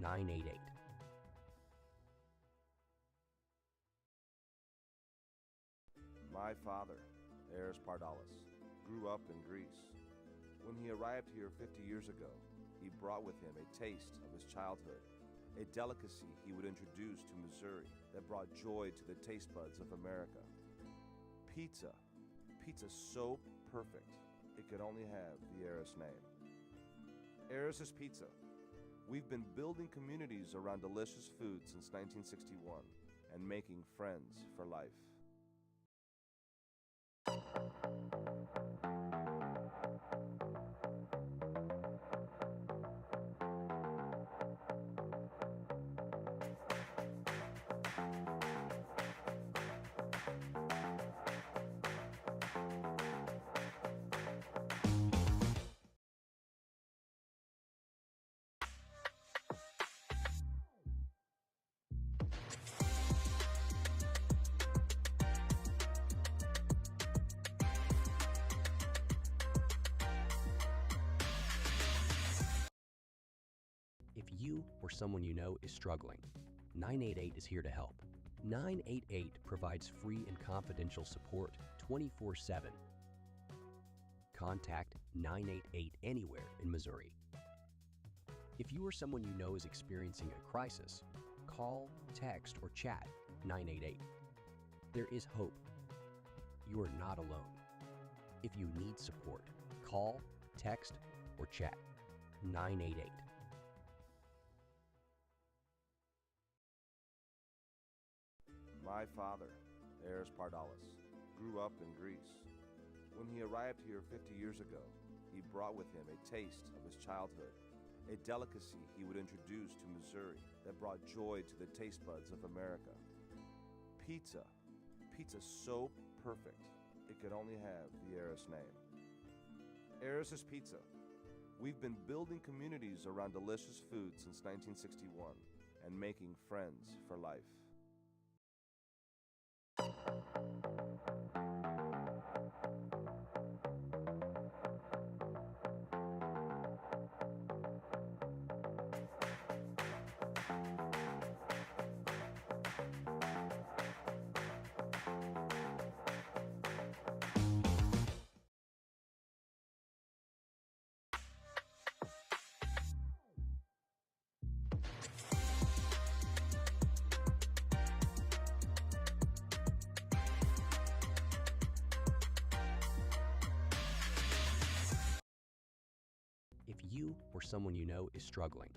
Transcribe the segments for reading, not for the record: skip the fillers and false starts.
988. My father, Aris grew up in Greece. When he arrived here 50 years ago, he brought with him a taste of his childhood, a delicacy he would introduce to Missouri that brought joy to the taste buds of America. Pizza. Pizza so perfect, it could only have the Aris name. Aris' Pizza. We've been building communities around delicious food since 1961 and making friends for life. If you or someone you know is struggling, 988 is here to help. 988 provides free and confidential support 24/7. Contact 988 anywhere in Missouri. If you or someone you know is experiencing a crisis, call, text, or chat 988. There is hope. You are not alone. If you need support, call, text, or chat 988. My father, Aris grew up in Greece. When he arrived here 50 years ago, he brought with him a taste of his childhood, a delicacy he would introduce to Missouri that brought joy to the taste buds of America. Pizza. Pizza so perfect, it could only have the Aris name. Aris' Pizza. We've been building communities around delicious food since 1961 and making friends for life. If you or someone you know is struggling,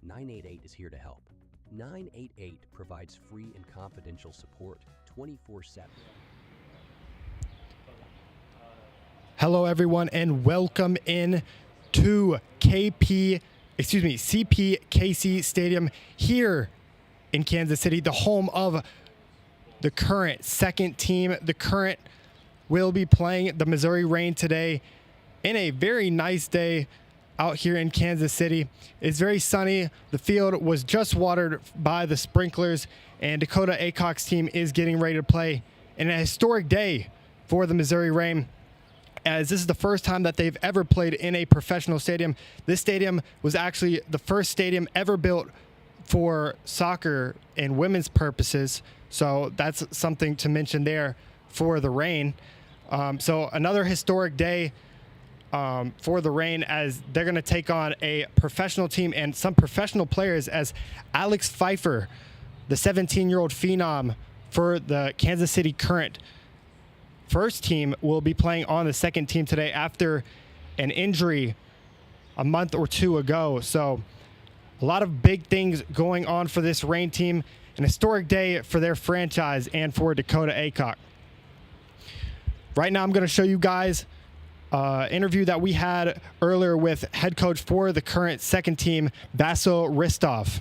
988 is here to help. 988 provides free and confidential support 24/7. Hello, everyone, and welcome in to CPKC Stadium here in Kansas City, the home of the current second team. The current will be playing the Missouri Reign today in a very nice day out here in Kansas City. It's very sunny. The field was just watered by the sprinklers, and Dakota Aycock's team is getting ready to play in a historic day for the Missouri Reign, as this is the first time that they've ever played in a professional stadium. This stadium was actually the first stadium ever built for soccer and women's purposes, so that's something to mention there for the Reign. So another historic day for the Reign, as they're going to take on a professional team and some professional players, as Alex Pfeiffer, the 17-year-old phenom for the Kansas City Current first team, will be playing on the second team today after an injury a month or two ago. So a lot of big things going on for this Reign team. An historic day for their franchise and for Dakota Aycock. Right now I'm going to show you guys interview that we had earlier with head coach for the current second team, Vasil Ristov.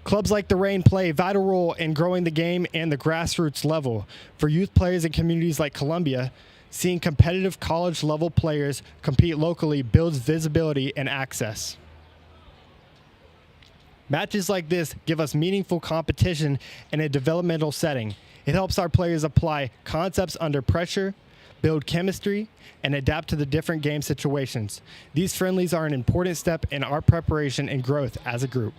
Clubs like the Reign play a vital role in growing the game and the grassroots level. For youth players in communities like Columbia, seeing competitive college level players compete locally builds visibility and access. Matches like this give us meaningful competition in a developmental setting. It helps our players apply concepts under pressure, build chemistry, and adapt to the different game situations. These friendlies are an important step in our preparation and growth as a group.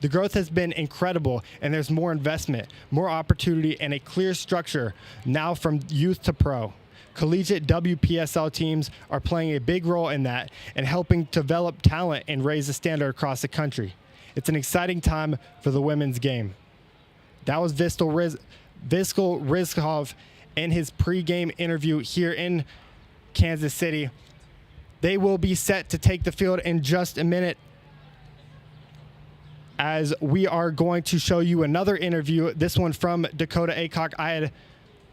The growth has been incredible, and there's more investment, more opportunity, and a clear structure now from youth to pro. Collegiate WPSL teams are playing a big role in that and helping develop talent and raise the standard across the country. It's an exciting time for the women's game. That was Vistal Rizkov in his pregame interview here in Kansas City. They will be set to take the field in just a minute, as we are going to show you another interview, this one from Dakota Aycock. I had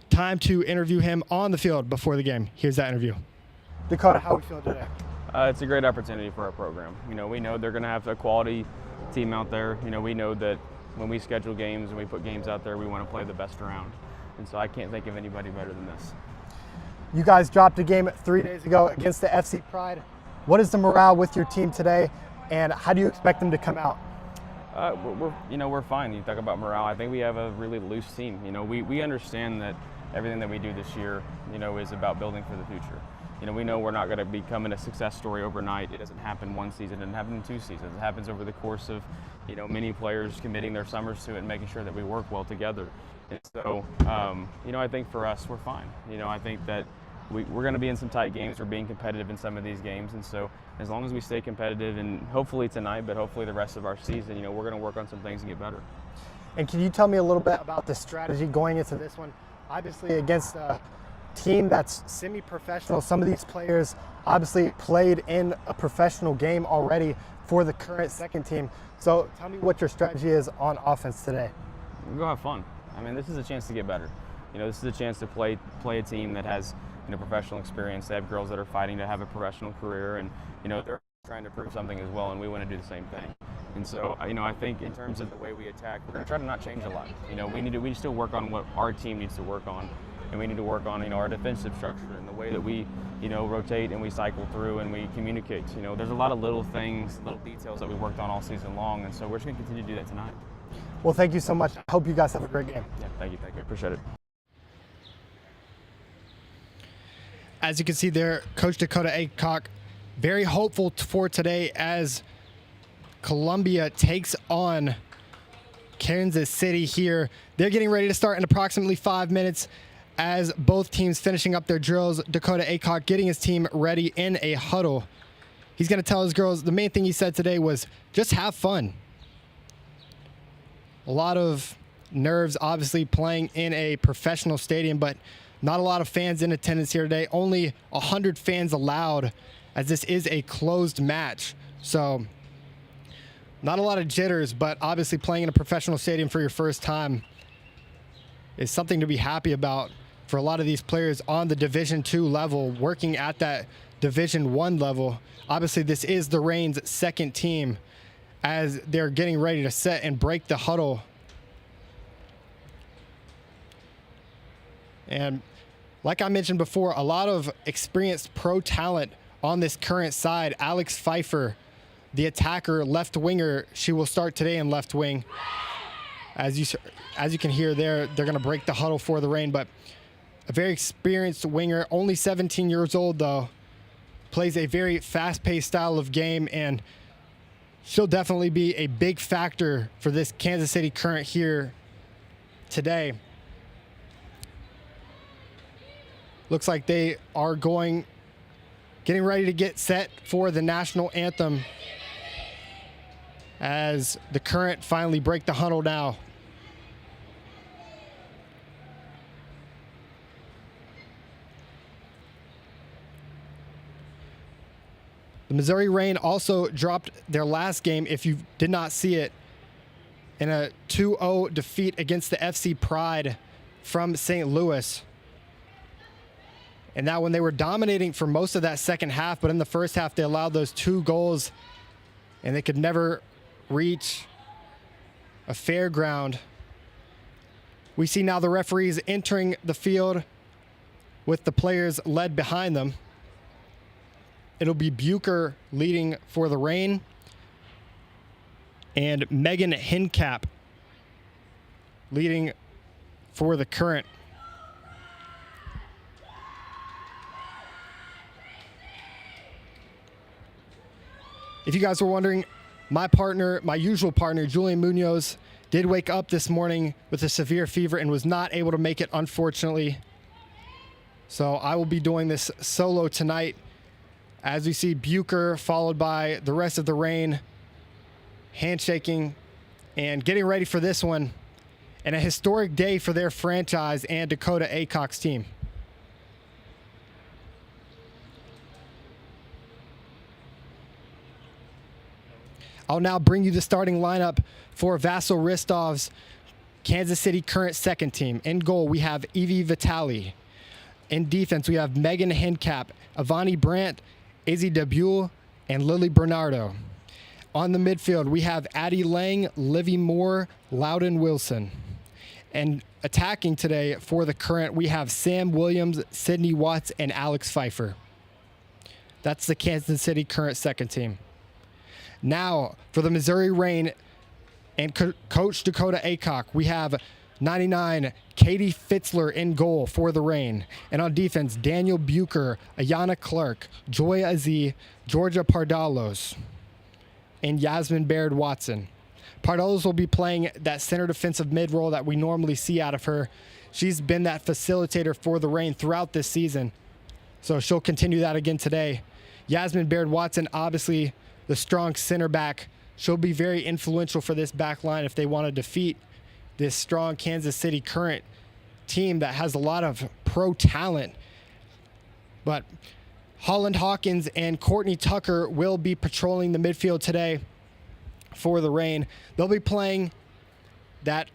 time to interview him on the field before the game. Here's that interview. Dakota, how are we feeling today? It's a great opportunity for our program. We know they're going to have a quality team out there. We know that when we schedule games and we put games out there, we want to play the best around. And so I can't think of anybody better than this. You guys dropped a game 3 days ago against the FC Pride. What is the morale with your team today, and how do you expect them to come out? We're fine. You talk about morale. I think we have a really loose team. We understand that everything that we do this year, is about building for the future. We know we're not going to be becoming a success story overnight. It doesn't happen one season. It doesn't happen in 2 seasons. It happens over the course of, many players committing their summers to it and making sure that we work well together. And so, I think for us, we're fine. I think that we're going to be in some tight games. We're being competitive in some of these games. And so as long as we stay competitive, and hopefully tonight, but hopefully the rest of our season, we're going to work on some things and get better. And can you tell me a little bit about the strategy going into this one? Obviously against a team that's semi-professional. Some of these players obviously played in a professional game already for the current second team. So tell me what your strategy is on offense today. We're going to have fun. This is a chance to get better. This is a chance to play a team that has professional experience. They have girls that are fighting to have a professional career, and they're trying to prove something as well, and we want to do the same thing. And so I think in terms of the way we attack, we're going to try to not change a lot. We still work on what our team needs to work on, and we need to work on our defensive structure and the way that we rotate and we cycle through and we communicate. There's a lot of little things, little details that we worked on all season long, and so we're just going to continue to do that tonight. Well, thank you so much. I hope you guys have a great game. Yeah, thank you. Appreciate it. As you can see there, Coach Dakota Aycock very hopeful for today as Columbia takes on Kansas City here. They're getting ready to start in approximately 5 minutes as both teams finishing up their drills. Dakota Aycock getting his team ready in a huddle. He's going to tell his girls the main thing he said today was just have fun. A lot of nerves, obviously, playing in a professional stadium, but not a lot of fans in attendance here today. Only 100 fans allowed, as this is a closed match. So not a lot of jitters, but obviously playing in a professional stadium for your first time is something to be happy about for a lot of these players on the Division II level, working at that Division I level. Obviously, this is the Reign's second team as they're getting ready to set and break the huddle. And like I mentioned before, a lot of experienced pro talent on this current side. Alex Pfeiffer, the attacker, left winger, she will start today in left wing. As you can hear there, they're going to break the huddle for the Reign, but a very experienced winger, only 17 years old though, plays a very fast-paced style of game, and she'll definitely be a big factor for this Kansas City Current here today. Looks like they are getting ready to get set for the national anthem as the Current finally break the huddle now. The Missouri Reign also dropped their last game, if you did not see it, in a 2-0 defeat against the FC Pride from St. Louis. And that when they were dominating for most of that second half, but in the first half they allowed those 2 goals and they could never reach a fair ground. We see now the referees entering the field with the players led behind them. It'll be Bucher leading for the Reign and Megan Hincap leading for the Current. If you guys were wondering, my usual partner, Julian Munoz, did wake up this morning with a severe fever and was not able to make it, unfortunately. So I will be doing this solo tonight. As we see Bucher followed by the rest of the Reign handshaking and getting ready for this one, and a historic day for their franchise and Dakota Aycock's team. I'll now bring you the starting lineup for Vasil Ristov's Kansas City current second team. In goal, we have Evie Vitale. In defense, we have Megan Hincap, Avani Brandt, Izzy Debule, and Lily Bernardo. On the midfield, we have Addie Lang, Livy Moore, Loudon Wilson. And attacking today for the current, we have Sam Williams, Sydney Watts, and Alex Pfeiffer. That's the Kansas City current second team. Now, for the Missouri Reign and Coach Dakota Aycock, we have 99, Katie Fitzler in goal for the Reign. And on defense, Daniel Bucher, Ayana Clark, Joy Aziz, Georgia Pardalos, and Yasmin Baird Watson. Pardalos will be playing that center defensive mid role that we normally see out of her. She's been that facilitator for the Reign throughout this season, so she'll continue that again today. Yasmin Baird Watson, obviously the strong center back. She'll be very influential for this back line if they want to defeat this strong Kansas City current team that has a lot of pro talent. But Holland Hawkins and Courtney Tucker will be patrolling the midfield today for the Reign. They'll be playing that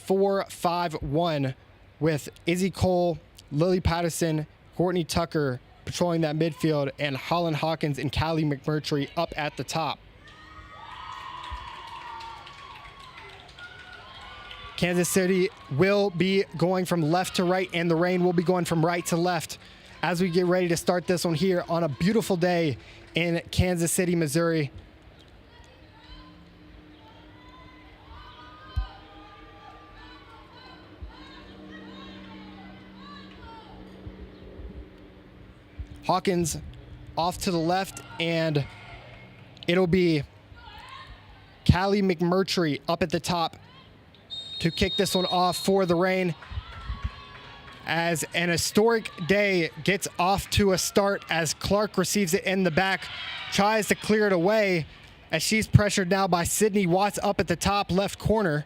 4-5-1 with Izzy Cole, Lily Patterson, Courtney Tucker patrolling that midfield, and Holland Hawkins and Callie McMurtry up at the top. Kansas City will be going from left to right, and the Reign will be going from right to left as we get ready to start this one here on a beautiful day in Kansas City, Missouri. Hawkins off to the left, and it'll be Callie McMurtry up at the top to kick this one off for the Reign, as an historic day gets off to a start as Clark receives it in the back, tries to clear it away as she's pressured now by Sydney Watts up at the top left corner.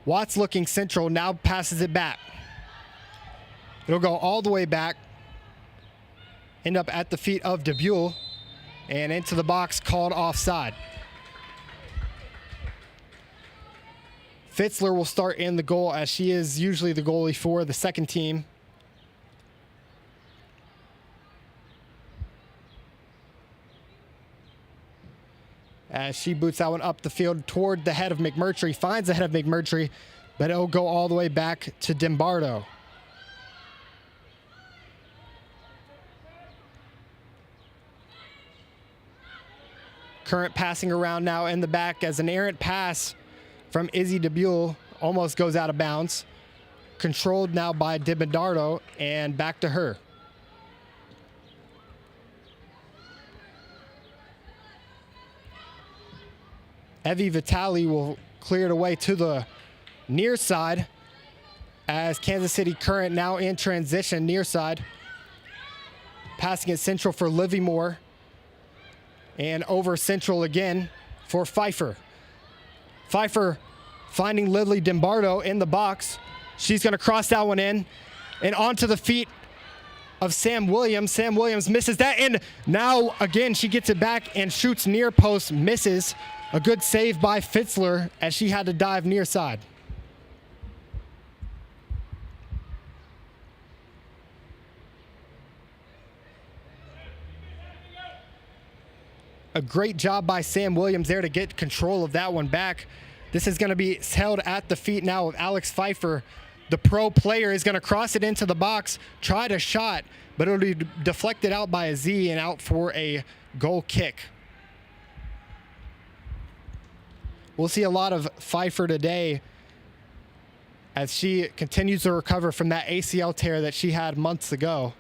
Watts looking central, now passes it back. It'll go all the way back, end up at the feet of Debule, and into the box, called offside. Fitzler will start in the goal, as she is usually the goalie for the second team. As she boots that one up the field toward the head of McMurtry, finds the head of McMurtry, but it'll go all the way back to Dimbardo. Current passing around now in the back as an errant pass from Izzy Debule almost goes out of bounds. Controlled now by Dimbardo, and back to her. Evie Vitale will clear it away to the near side as Kansas City current now in transition near side. Passing it central for Livy Moore. And over central again for Pfeiffer. Pfeiffer finding Lily Dimbardo in the box. She's going to cross that one in and onto the feet of Sam Williams. Sam Williams misses that, and now again she gets it back and shoots near post, misses. A good save by Fitzler as she had to dive near side. A great job by Sam Williams there to get control of that one back. This is going to be held at the feet now of Alex Pfeiffer. The pro player is going to cross it into the box, try to shot, but it'll be deflected out by a Z and out for a goal kick. We'll see a lot of Pfeiffer today as she continues to recover from that ACL tear that she had months ago.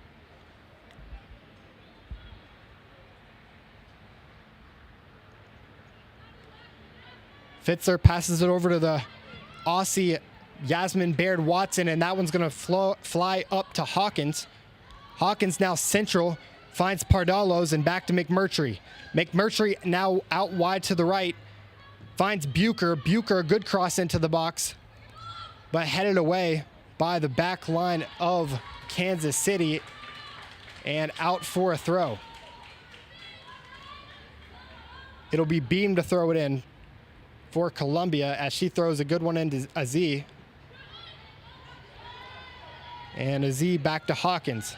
Fitzler passes it over to the Aussie Yasmin Baird Watson, and that one's going to fly up to Hawkins. Hawkins now central, finds Pardalos, and back to McMurtry. McMurtry now out wide to the right, finds Bucher. Bucher, a good cross into the box, but headed away by the back line of Kansas City and out for a throw. It'll be Beam to throw it in for Columbia as she throws a good one into Aziz. And Aziz back to Hawkins.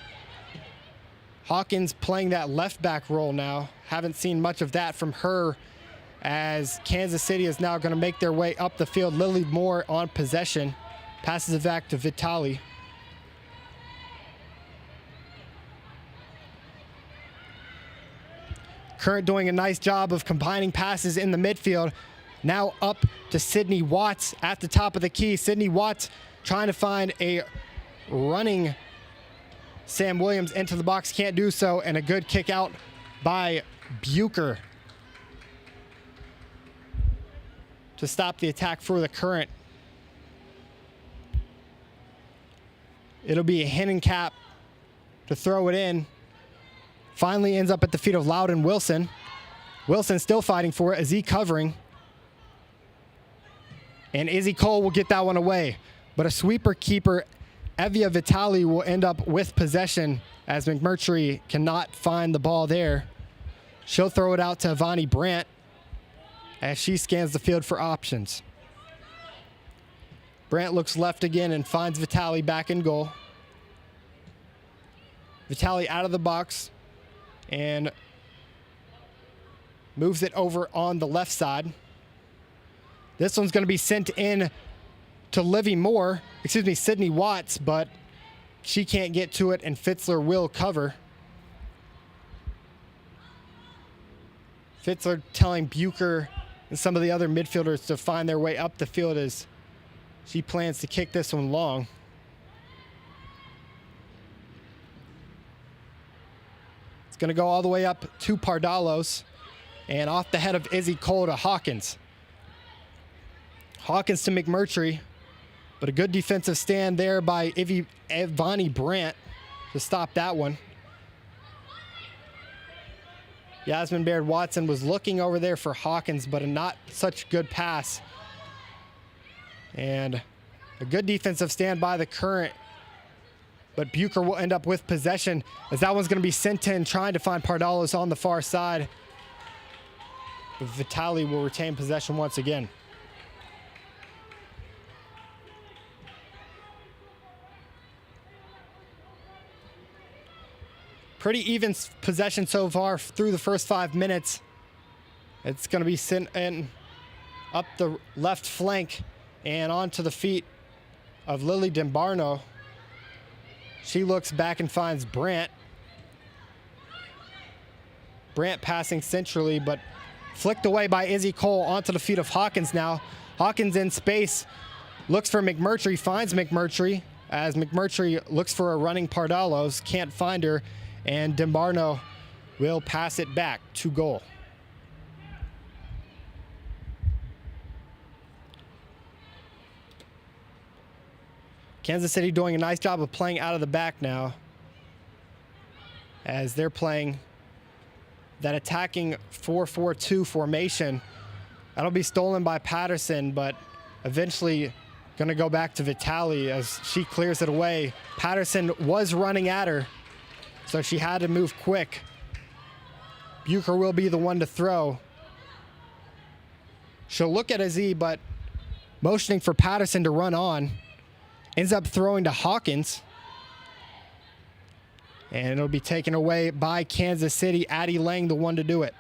Hawkins playing that left back role now. Haven't seen much of that from her as Kansas City is now going to make their way up the field. Lily Moore on possession. Passes it back to Vitali. Current doing a nice job of combining passes in the midfield. Now up to Sydney Watts at the top of the key. Sydney Watts trying to find a running Sam Williams into the box. Can't do so. And a good kick out by Bucher to stop the attack for the Current. It'll be a Hinnencap to throw it in. Finally ends up at the feet of Loudon Wilson. Wilson still fighting for it. Aziz covering. And Izzy Cole will get that one away. But a sweeper keeper, Evia Vitali, will end up with possession as McMurtry cannot find the ball there. She'll throw it out to Ivani Brandt as she scans the field for options. Brandt looks left again and finds Vitali back in goal. Vitali out of the box and moves it over on the left side. This one's going to be sent in to Sydney Watts, but she can't get to it, and Fitzler will cover. Fitzler telling Bucher and some of the other midfielders to find their way up the field as she plans to kick this one long. It's going to go all the way up to Pardalos and off the head of Izzy Cole to Hawkins. Hawkins to McMurtry, but a good defensive stand there by Ivani Brandt to stop that one. Yasmin Baird Watson was looking over there for Hawkins, but a not such good pass. And a good defensive stand by the Current, but Bucher will end up with possession as that one's going to be sent in, trying to find Pardalos on the far side. But Vitali will retain possession once again. Pretty even possession so far through the first 5 minutes. It's going to be sent in up the left flank and onto the feet of Lily Dimbarno. She looks back and finds Brandt. Brandt passing centrally, but flicked away by Izzy Cole onto the feet of Hawkins now. Hawkins in space, looks for McMurtry, finds McMurtry as McMurtry looks for a running Pardalos, can't find her, and Dimbarno will pass it back to goal. Kansas City doing a nice job of playing out of the back now as they're playing that attacking 4-4-2 formation. That'll be stolen by Patterson, but eventually going to go back to Vitali as she clears it away. Patterson was running at her, so she had to move quick. Bucher will be the one to throw. She'll look at Aziz, but motioning for Patterson to run on. Ends up throwing to Hawkins. And it'll be taken away by Kansas City. Addie Lang, the one to do it.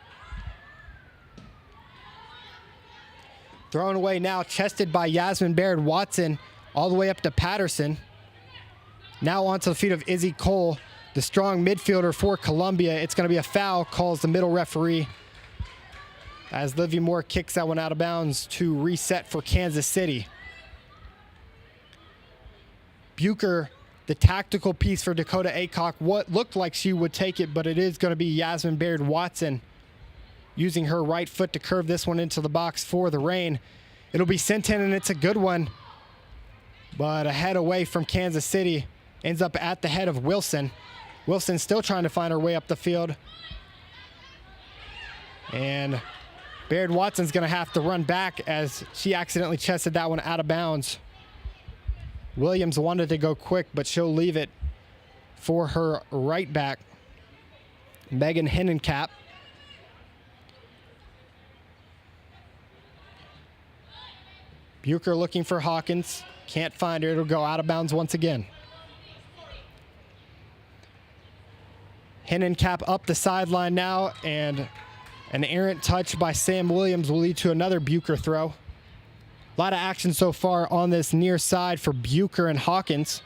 Thrown away now, chested by Yasmin Baird Watson, all the way up to Patterson. Now onto the feet of Izzy Cole, the strong midfielder for Columbia. It's going to be a foul, calls the middle referee, as Livy Moore kicks that one out of bounds to reset for Kansas City. Bucher, the tactical piece for Dakota Aycock, what looked like she would take it, but it is going to be Yasmin Baird Watson using her right foot to curve this one into the box for the Reign. It'll be sent in, and it's a good one, but a head away from Kansas City. Ends up at the head of Wilson. Wilson still trying to find her way up the field. And Baird Watson's going to have to run back as she accidentally chested that one out of bounds. Williams wanted to go quick, but she'll leave it for her right back, Megan Hennencap. Bucher looking for Hawkins. Can't find her. It'll go out of bounds once again. Hennencap up the sideline now, and an errant touch by Sam Williams will lead to another Bucher throw. A lot of action so far on this near side for Bucher and Hawkins.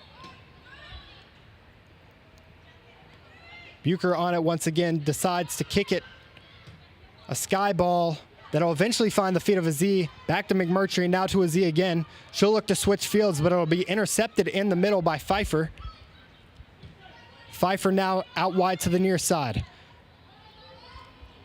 Bucher on it once again, decides to kick it. A sky ball that'll eventually find the feet of Azee. Back to McMurtry, now to Azee again. She'll look to switch fields, but it'll be intercepted in the middle by Pfeiffer. Pfeiffer now out wide to the near side.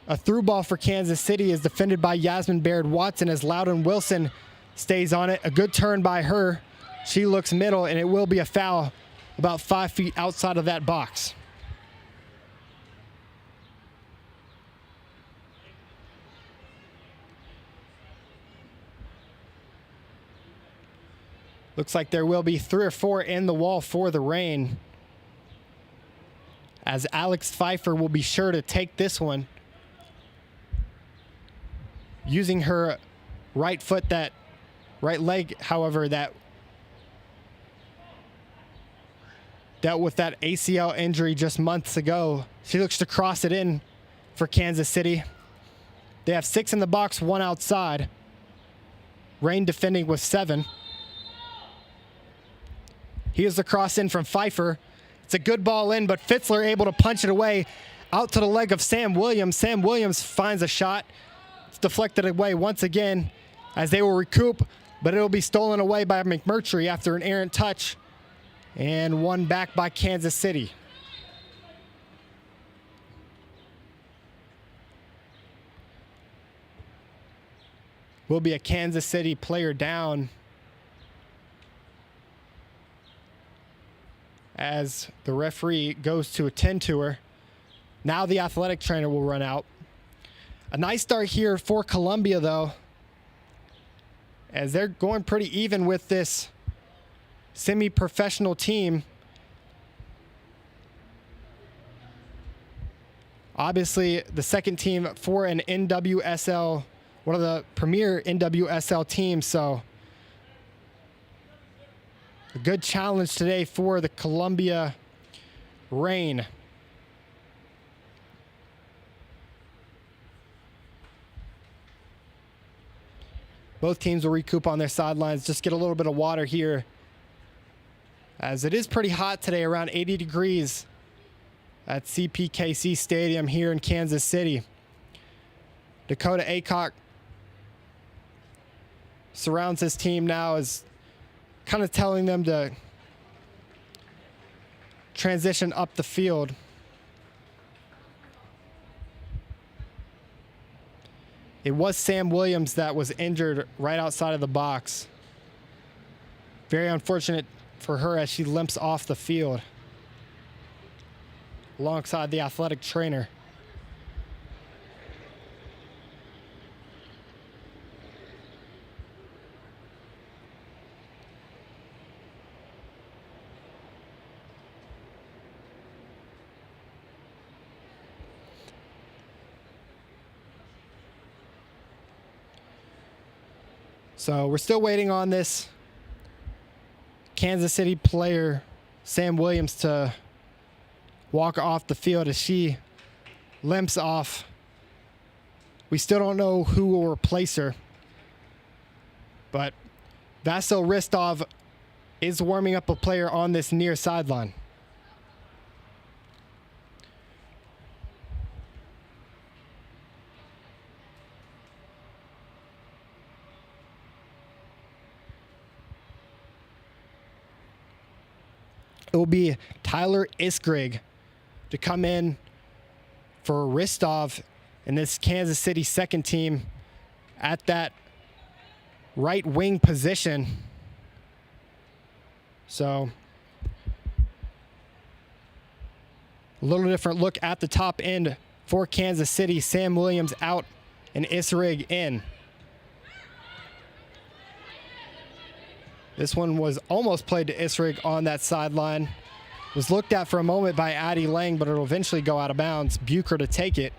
A through ball for Kansas City is defended by Yasmin Baird Watson as Loudon Wilson stays on it. A good turn by her. She looks middle, and it will be a foul about 5 feet outside of that box. Looks like there will be 3 or 4 in the wall for the Reign, as Alex Pfeiffer will be sure to take this one, using her right foot, that right leg, however, that dealt with that ACL injury just months ago. She looks to cross it in for Kansas City. They have 6 in the box, 1 outside. Reign defending with 7. Here's the cross in from Pfeiffer. It's a good ball in, but Fitzler able to punch it away out to the leg of Sam Williams. Sam Williams finds a shot. It's deflected away once again as they will recoup, but it'll be stolen away by McMurtry after an errant touch, and won back by Kansas City. Will be a Kansas City player down as the referee goes to attend to her. Now the athletic trainer will run out. A nice start here for Columbia, though, as they're going pretty even with this semi-professional team. Obviously, the second team for an NWSL, one of the premier NWSL teams, so a good challenge today for the Columbia Reign. Both teams will recoup on their sidelines. Just get a little bit of water here, as it is pretty hot today, around 80 degrees at CPKC Stadium here in Kansas City. Dakota Aycock surrounds his team now, is kind of telling them to transition up the field. It was Sam Williams that was injured right outside of the box. Very unfortunate for her as she limps off the field alongside the athletic trainer. So we're still waiting on this Kansas City player, Sam Williams, to walk off the field as she limps off. We still don't know who will replace her, but Vasil Ristov is warming up a player on this near sideline. It will be Tyler Iskrig to come in for Ristov in this Kansas City second team at that right wing position. So a little different look at the top end for Kansas City. Sam Williams out and Isrig in. This one was almost played to Isrig on that sideline. Was looked at for a moment by Addie Lang, but it'll eventually go out of bounds. Bucher to take it.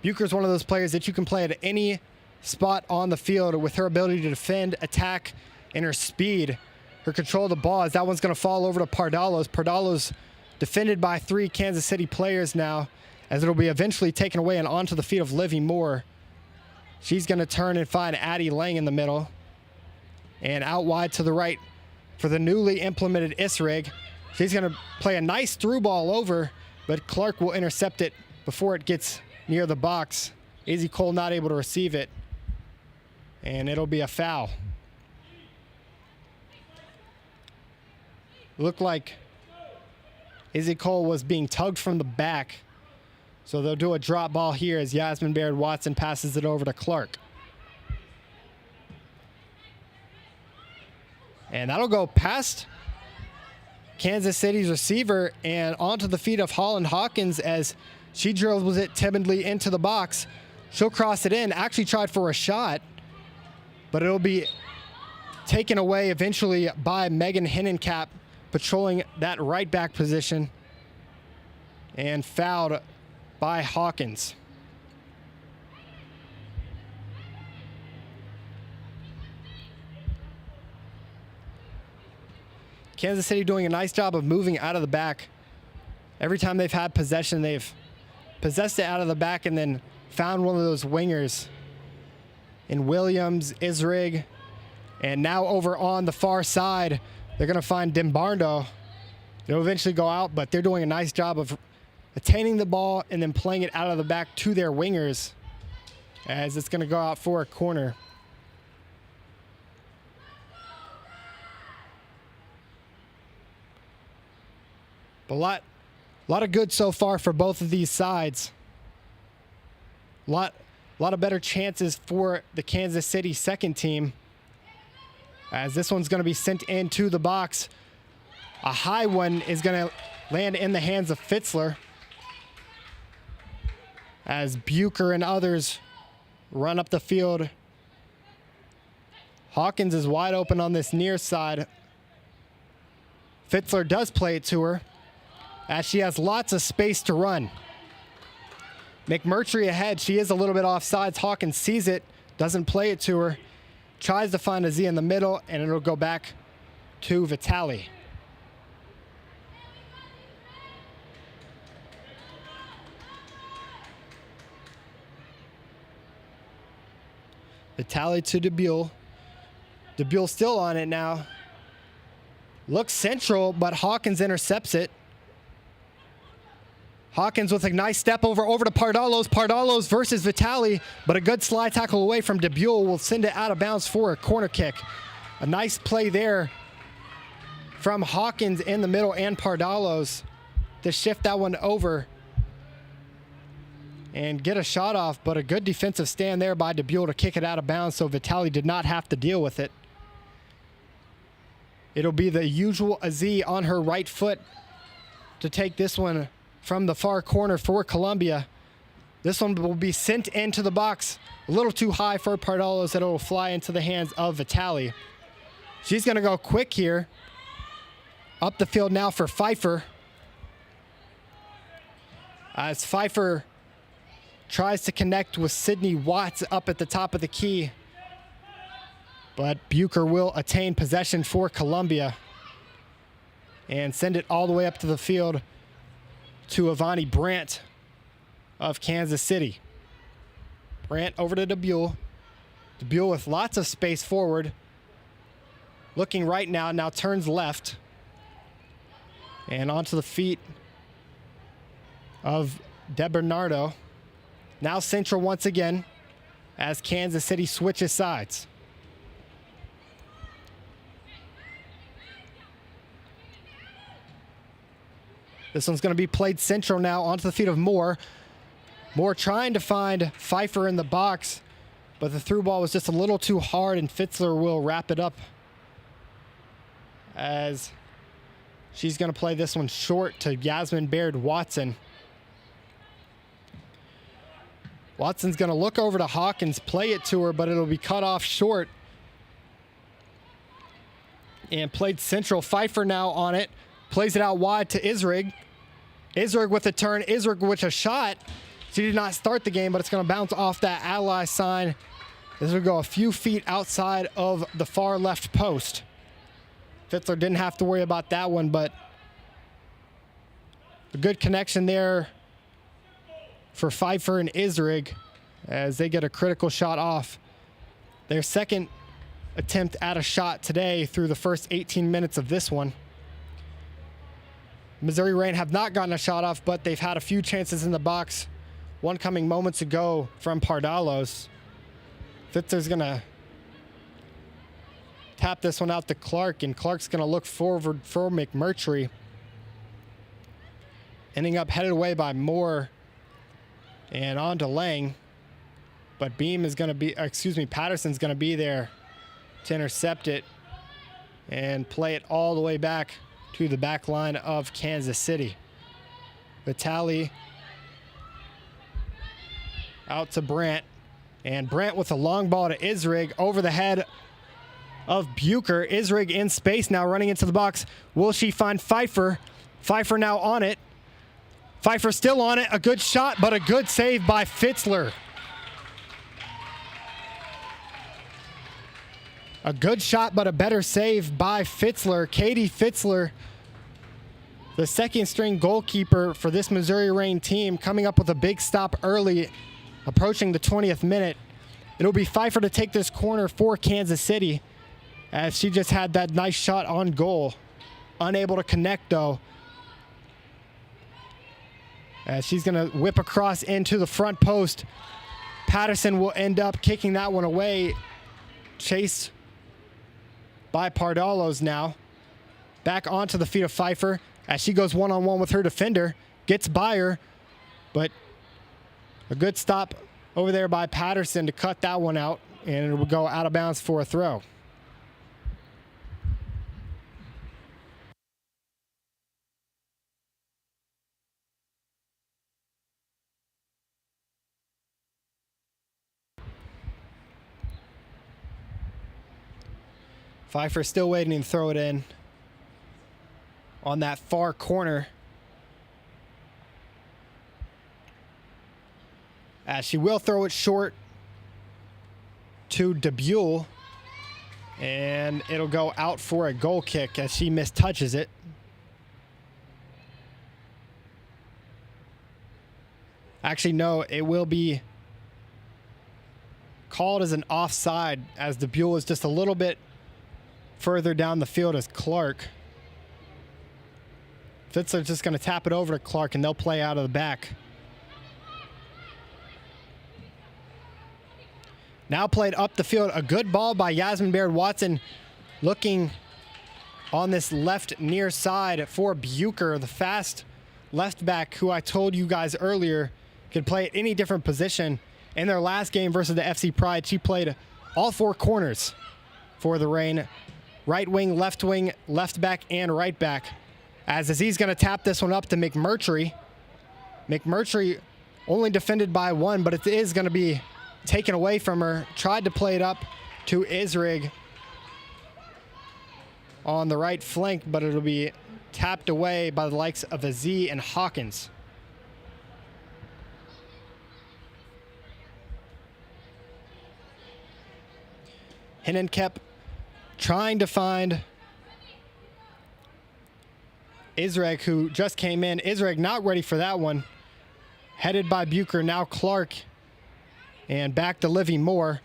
Bucher's one of those players that you can play at any spot on the field with her ability to defend, attack, and her speed. Her control of the ball, as that one's going to fall over to Pardalos. Pardalos defended by 3 Kansas City players now, as it'll be eventually taken away and onto the feet of Livy Moore. She's going to turn and find Addie Lang in the middle. And out wide to the right for the newly implemented Isrig. She's going to play a nice through ball over, but Clark will intercept it before it gets near the box. Izzy Cole not able to receive it. And it'll be a foul. Looked like Izzy Cole was being tugged from the back. So they'll do a drop ball here as Yasmin Baird Watson passes it over to Clark. And that'll go past Kansas City's receiver and onto the feet of Holland Hawkins as she dribbles it timidly into the box. She'll cross it in, actually tried for a shot, but it'll be taken away eventually by Megan Hennencap, patrolling that right back position, and fouled by Hawkins. Kansas City doing a nice job of moving out of the back. Every time they've had possession, they've possessed it out of the back and then found one of those wingers in Williams, Isrig, and now over on the far side, they're going to find Dimbardo. It'll eventually go out, but they're doing a nice job of attaining the ball and then playing it out of the back to their wingers as it's going to go out for a corner. A lot of good so far for both of these sides. A lot of better chances for the Kansas City second team, as this one's going to be sent into the box. A high one is going to land in the hands of Fitzler as Bucher and others run up the field. Hawkins is wide open on this near side. Fitzler does play it to her, as she has lots of space to run. McMurtry ahead. She is a little bit offsides. Hawkins sees it, doesn't play it to her, tries to find a Z in the middle, and it'll go back to Vitale. Vitale to DeBule. DeBule still on it now. Looks central, but Hawkins intercepts it. Hawkins with a nice step over to Pardalos. Pardalos versus Vitale, but a good slide tackle away from DeBule will send it out of bounds for a corner kick. A nice play there from Hawkins in the middle and Pardalos to shift that one over and get a shot off, but a good defensive stand there by DeBule to kick it out of bounds, so Vitale did not have to deal with it. It'll be the usual Aziz on her right foot to take this one from the far corner for Columbia. This one will be sent into the box. A little too high for Pardalos, that it will fly into the hands of Vitale. She's going to go quick here. Up the field now for Pfeiffer. As Pfeiffer tries to connect with Sydney Watts up at the top of the key. But Bucher will attain possession for Columbia and send it all the way up to the field to Avani Brandt of Kansas City. Brandt over to DeBule. DeBule with lots of space forward. Looking right now turns left. And onto the feet of DeBernardo. Now central once again as Kansas City switches sides. This one's going to be played central now onto the feet of Moore. Moore trying to find Pfeiffer in the box, but the through ball was just a little too hard, and Fitzler will wrap it up as she's going to play this one short to Yasmin Baird Watson. Watson's going to look over to Hawkins, play it to her, but it'll be cut off short. And played central. Pfeiffer now on it. Plays it out wide to Isrig. Isrig with a turn. Isrig with a shot. She did not start the game, but it's going to bounce off that ally sign. This will go a few feet outside of the far left post. Fitzler didn't have to worry about that one, but a good connection there for Pfeiffer and Isrig as they get a critical shot off. Their second attempt at a shot today through the first 18 minutes of this one. Missouri Reign have not gotten a shot off, but they've had a few chances in the box. One coming moments ago from Pardalos. Fitzler's going to tap this one out to Clark, and Clark's going to look forward for McMurtry. Ending up headed away by Moore and on to Lang. But Patterson's going to be there to intercept it and play it all the way back to the back line of Kansas City. Vitale out to Brandt, and Brandt with a long ball to Isrig over the head of Bucher. Isrig in space now, running into the box. Will she find Pfeiffer? Pfeiffer now on it. Pfeiffer still on it. A good shot, but a good save by Fitzler. A good shot, but a better save by Fitzler. Katie Fitzler, the second string goalkeeper for this Missouri Reign team, coming up with a big stop early, approaching the 20th minute. It'll be Pfeiffer to take this corner for Kansas City, as she just had that nice shot on goal. Unable to connect, though, as she's going to whip across into the front post. Patterson will end up kicking that one away. Chased by Pardalos now. Back onto the feet of Pfeiffer as she goes one-on-one with her defender. Gets by her, but a good stop over there by Patterson to cut that one out, and it will go out of bounds for a throw. Pfeiffer still waiting to throw it in on that far corner, as she will throw it short to DeBuell, and it'll go out for a goal kick as she mistouches it. Actually, no, it will be called as an offside, as DeBuell is just a little bit further down the field as Clark. Fitzler's just going to tap it over to Clark, and they'll play out of the back. Now played up the field. A good ball by Yasmin Baird Watson, looking on this left near side for Bucher, the fast left back who I told you guys earlier could play at any different position. In their last game versus the FC Pride, she played all four corners for the Reign. Right wing, left back, and right back. As Aziz going to tap this one up to McMurtry. McMurtry only defended by one, but it is going to be taken away from her. Tried to play it up to Isrig on the right flank, but it'll be tapped away by the likes of Aziz and Hawkins. Hinnenkep trying to find Isrig, who just came in. Isrig not ready for that one. Headed by Bucher, now Clark. And back to Livy Moore.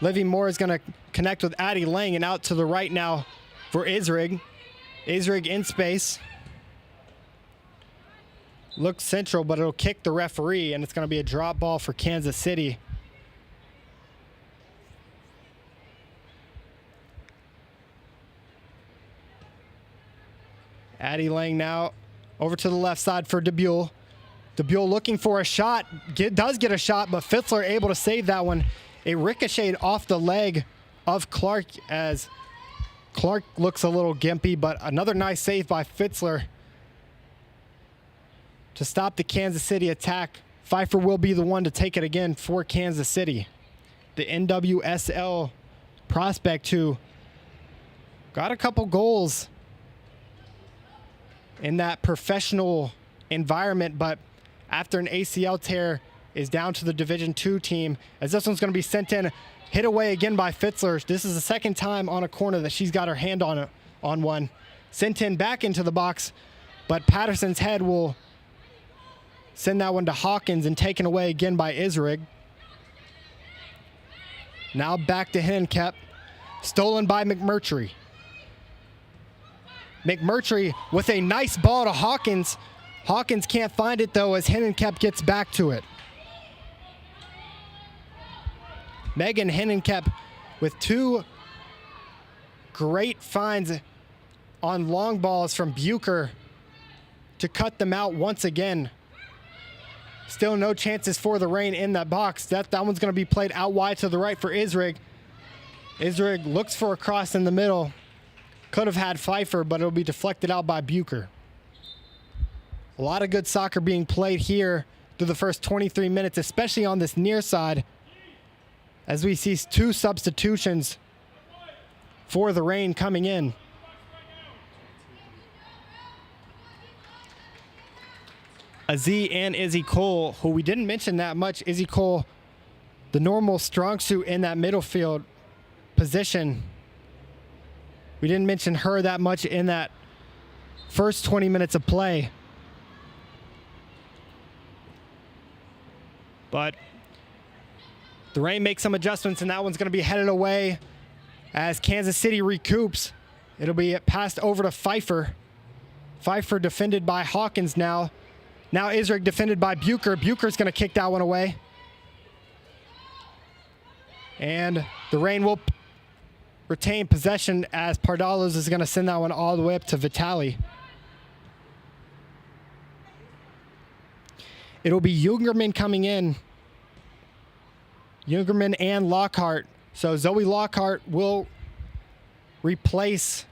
Livy Moore is going to connect with Addie Lang, and out to the right now for Isrig. Isrig in space. Looks central, but it'll kick the referee, and it's going to be a drop ball for Kansas City. Addie Lang now Over to the left side for DeBuel. DeBuel looking for a shot. Does get a shot, but Fitzler able to save that one. It ricocheted off the leg of Clark as Clark looks a little gimpy, but another nice save by Fitzler to stop the Kansas City attack. Pfeiffer will be the one to take it again for Kansas City. The NWSL prospect who got a couple goals in that professional environment, but after an ACL tear is down to the Division II team, as this one's going to be sent in, hit away again by Fitzler. This is the second time on a corner that she's got her hand on one. Sent in back into the box, but Patterson's head will send that one to Hawkins and taken away again by Isrig. Now back to Hennenkep. Stolen by McMurtry. McMurtry with a nice ball to Hawkins. Hawkins can't find it though as Hennenkep gets back to it. Megan Hennenkep with two great finds on long balls from Bucher to cut them out once again. Still no chances for the Reign in that box. That one's going to be played out wide to the right for Isrig. Isrig looks for a cross in the middle. Could have had Pfeiffer, but it'll be deflected out by Bucher. A lot of good soccer being played here through the first 23 minutes, especially on this near side, as we see two substitutions for the Reign coming in. Azee and Izzy Cole, who we didn't mention that much. Izzy Cole, the normal strong suit in that middle field position. We didn't mention her that much in that first 20 minutes of play. But the Reign makes some adjustments, and that one's going to be headed away as Kansas City recoups. It'll be passed over to Pfeiffer. Pfeiffer defended by Hawkins now. Now Isrig defended by Bucher. Bucher's going to kick that one away. And the Reign will retain possession as Pardalos is going to send that one all the way up to Vitali. It'll be Jungerman coming in. Jungerman and Lockhart. So Zoe Lockhart will replace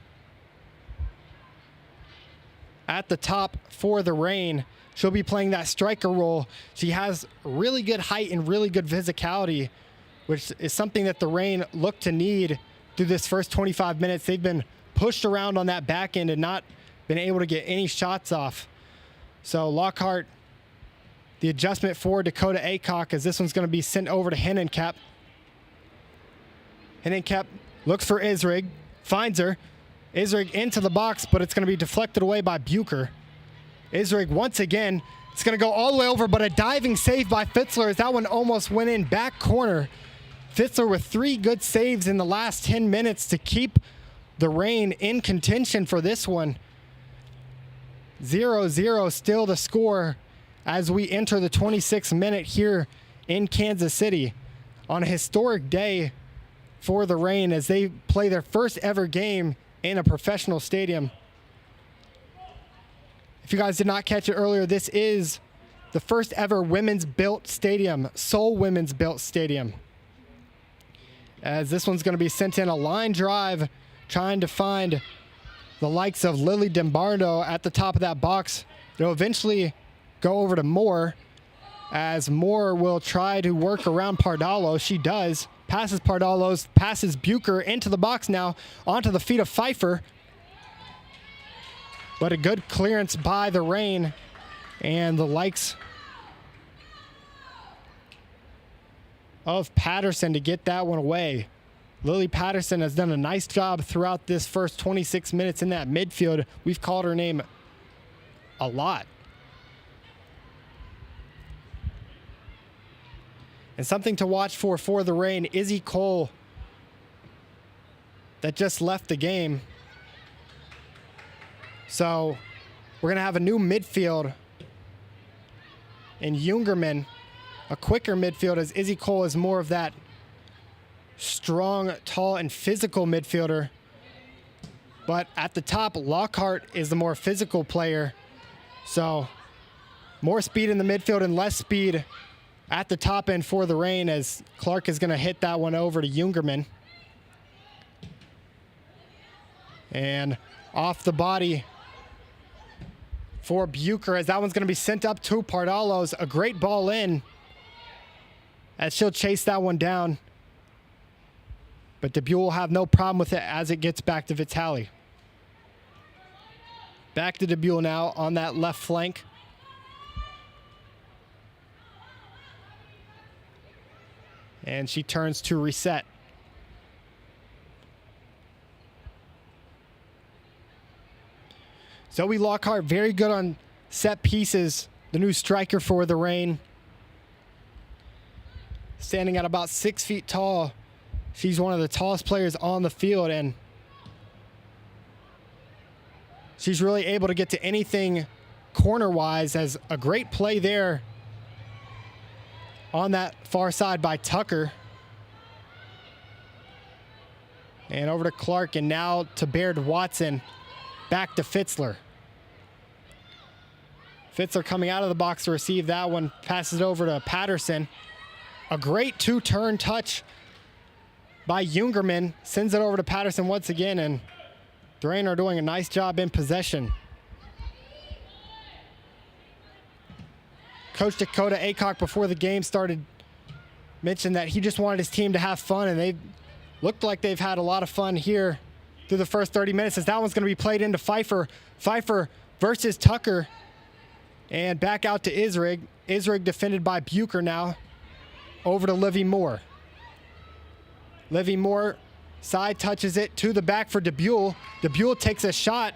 at the top for the Reign. She'll be playing that striker role. She has really good height and really good physicality, which is something that the Reign look to need through this first 25 minutes. They've been pushed around on that back end and not been able to get any shots off. So Lockhart, the adjustment for Dakota Aycock, as this one's going to be sent over to Hennenkep. Hennenkep looks for Isrig, finds her. Isrig into the box, but it's going to be deflected away by Bucher. Isrig once again, it's going to go all the way over, but a diving save by Fitzler as that one almost went in back corner. Fitzler with 3 good saves in the last 10 minutes to keep the Reign in contention for this one. 0-0 still the score as we enter the 26th minute here in Kansas City on a historic day for the Reign as they play their first ever game in a professional stadium. If you guys did not catch it earlier, this is the first ever women's built stadium, sole women's built stadium. As this one's going to be sent in a line drive, trying to find the likes of Lily Dembardo at the top of that box. It'll eventually go over to Moore, as Moore will try to work around Pardalos. She does. Passes Pardalos, passes Bucher into the box now, onto the feet of Pfeiffer. But a good clearance by the Reign and the likes of Patterson to get that one away. Lily Patterson has done a nice job throughout this first 26 minutes in that midfield. We've called her name a lot. And something to watch for the Reign, Izzy Cole, that just left the game. So we're going to have a new midfield in Jungerman, a quicker midfield, as Izzy Cole is more of that strong, tall, and physical midfielder. But at the top, Lockhart is the more physical player. So more speed in the midfield and less speed at the top end for the Reign, as Clark is going to hit that one over to Jungerman. And off the body for Bucher, as that one's going to be sent up to Pardalos. A great ball in, as she'll chase that one down. But Dubuque will have no problem with it as it gets back to Vitali. Back to Dubuque now on that left flank. And she turns to reset. Zoe Lockhart, very good on set pieces. The new striker for the Reign. Standing at about 6 feet tall. She's one of the tallest players on the field, and she's really able to get to anything corner-wise, as a great play there on that far side by Tucker. And over to Clark, and now to Baird Watson. Back to Fitzler. Fitzler coming out of the box to receive that one. Passes it over to Patterson. A great two-turn touch by Jungerman. Sends it over to Patterson once again, and the Reign are doing a nice job in possession. Coach Dakota Aycock, before the game started, mentioned that he just wanted his team to have fun, and they looked like they've had a lot of fun here through the first 30 minutes, as that one's going to be played into Pfeiffer. Pfeiffer versus Tucker, and back out to Isrig. Isrig defended by Bucher now. Over to Livy Moore. Livy Moore side touches it to the back for Dubuque. Dubuque takes a shot,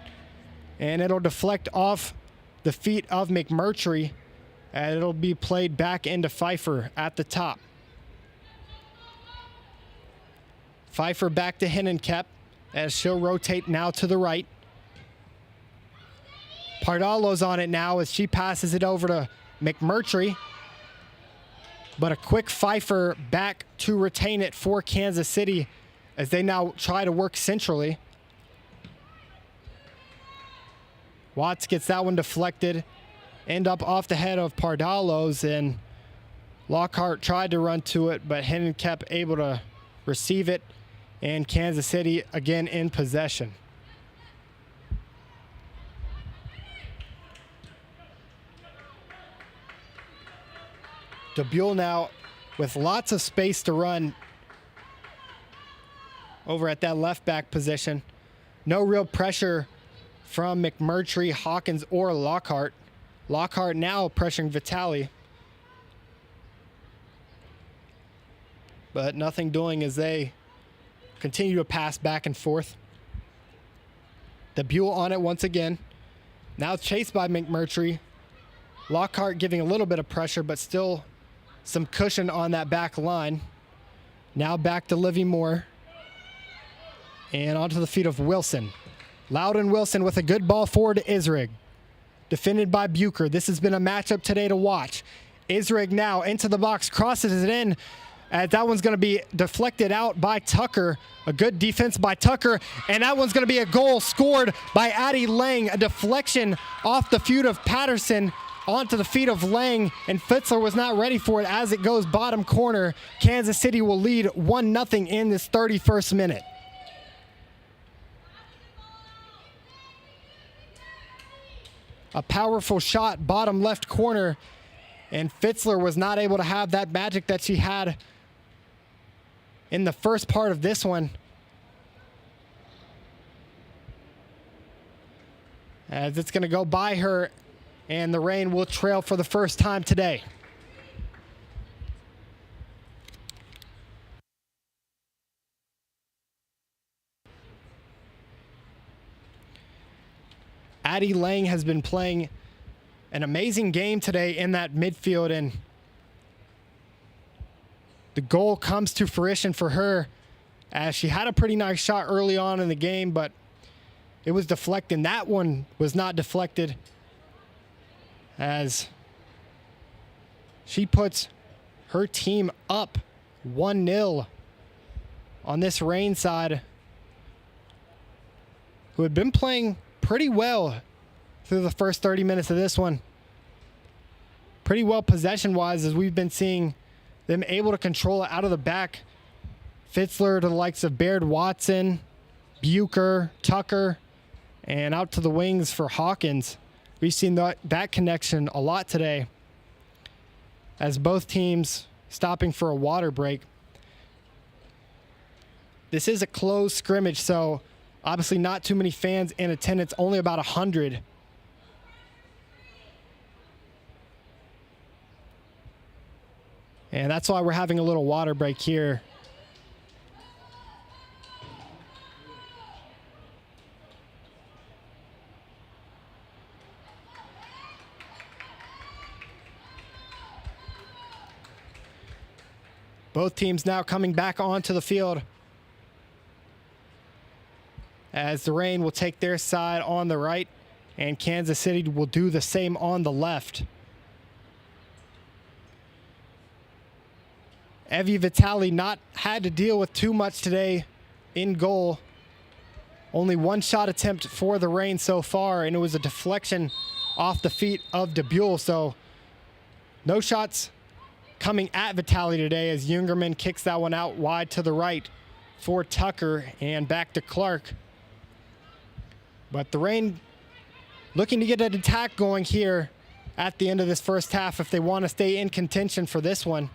and it'll deflect off the feet of McMurtry, and it'll be played back into Pfeiffer at the top. Pfeiffer back to Hennenkep, as she'll rotate now to the right. Pardalo's on it now as she passes it over to McMurtry. But a quick Pfeiffer back to retain it for Kansas City as they now try to work centrally. Watts gets that one deflected. End up off the head of Pardalos, and Lockhart tried to run to it, but Hennenkep able to receive it. And Kansas City again in possession. Dubuque now with lots of space to run over at that left back position. No real pressure from McMurtry, Hawkins, or Lockhart. Lockhart now pressuring Vitali. But nothing doing as they continue to pass back and forth. Dubuque on it once again. Now chased by McMurtry. Lockhart giving a little bit of pressure, but still some cushion on that back line. Now back to Livy Moore. And onto the feet of Wilson. Loudon Wilson with a good ball forward to Isrig. Defended by Bucher. This has been a matchup today to watch. Isrig now into the box, crosses it in. That one's going to be deflected out by Tucker. A good defense by Tucker. And that one's going to be a goal scored by Addie Lang. A deflection off the feet of Patterson onto the feet of Lang. And Fitzler was not ready for it as it goes bottom corner. Kansas City will lead 1-0 in this 31st minute. A powerful shot, bottom left corner. And Fitzler was not able to have that magic that she had in the first part of this one. As it's going to go by her, and the Reign will trail for the first time today. Addie Lang has been playing an amazing game today in that midfield, and the goal comes to fruition for her as she had a pretty nice shot early on in the game, but it was deflected. That one was not deflected as she puts her team up 1-0 on this Reign side, who had been playing pretty well through the first 30 minutes of this one. Pretty well possession-wise, as we've been seeing them able to control it out of the back. Fitzler to the likes of Baird Watson, Bucher, Tucker, and out to the wings for Hawkins. We've seen that connection a lot today, as both teams stopping for a water break. This is a closed scrimmage, so obviously not too many fans in attendance, only about 100. And that's why we're having a little water break here. Both teams now coming back onto the field, as the Reign will take their side on the right, and Kansas City will do the same on the left. Evie Vitale not had to deal with too much today in goal. Only one shot attempt for the Reign so far, and it was a deflection off the feet of DeBuell. So no shots coming at Vitale today, as Jungerman kicks that one out wide to the right for Tucker and back to Clark. But the Reign looking to get an attack going here at the end of this first half if they want to stay in contention for this one.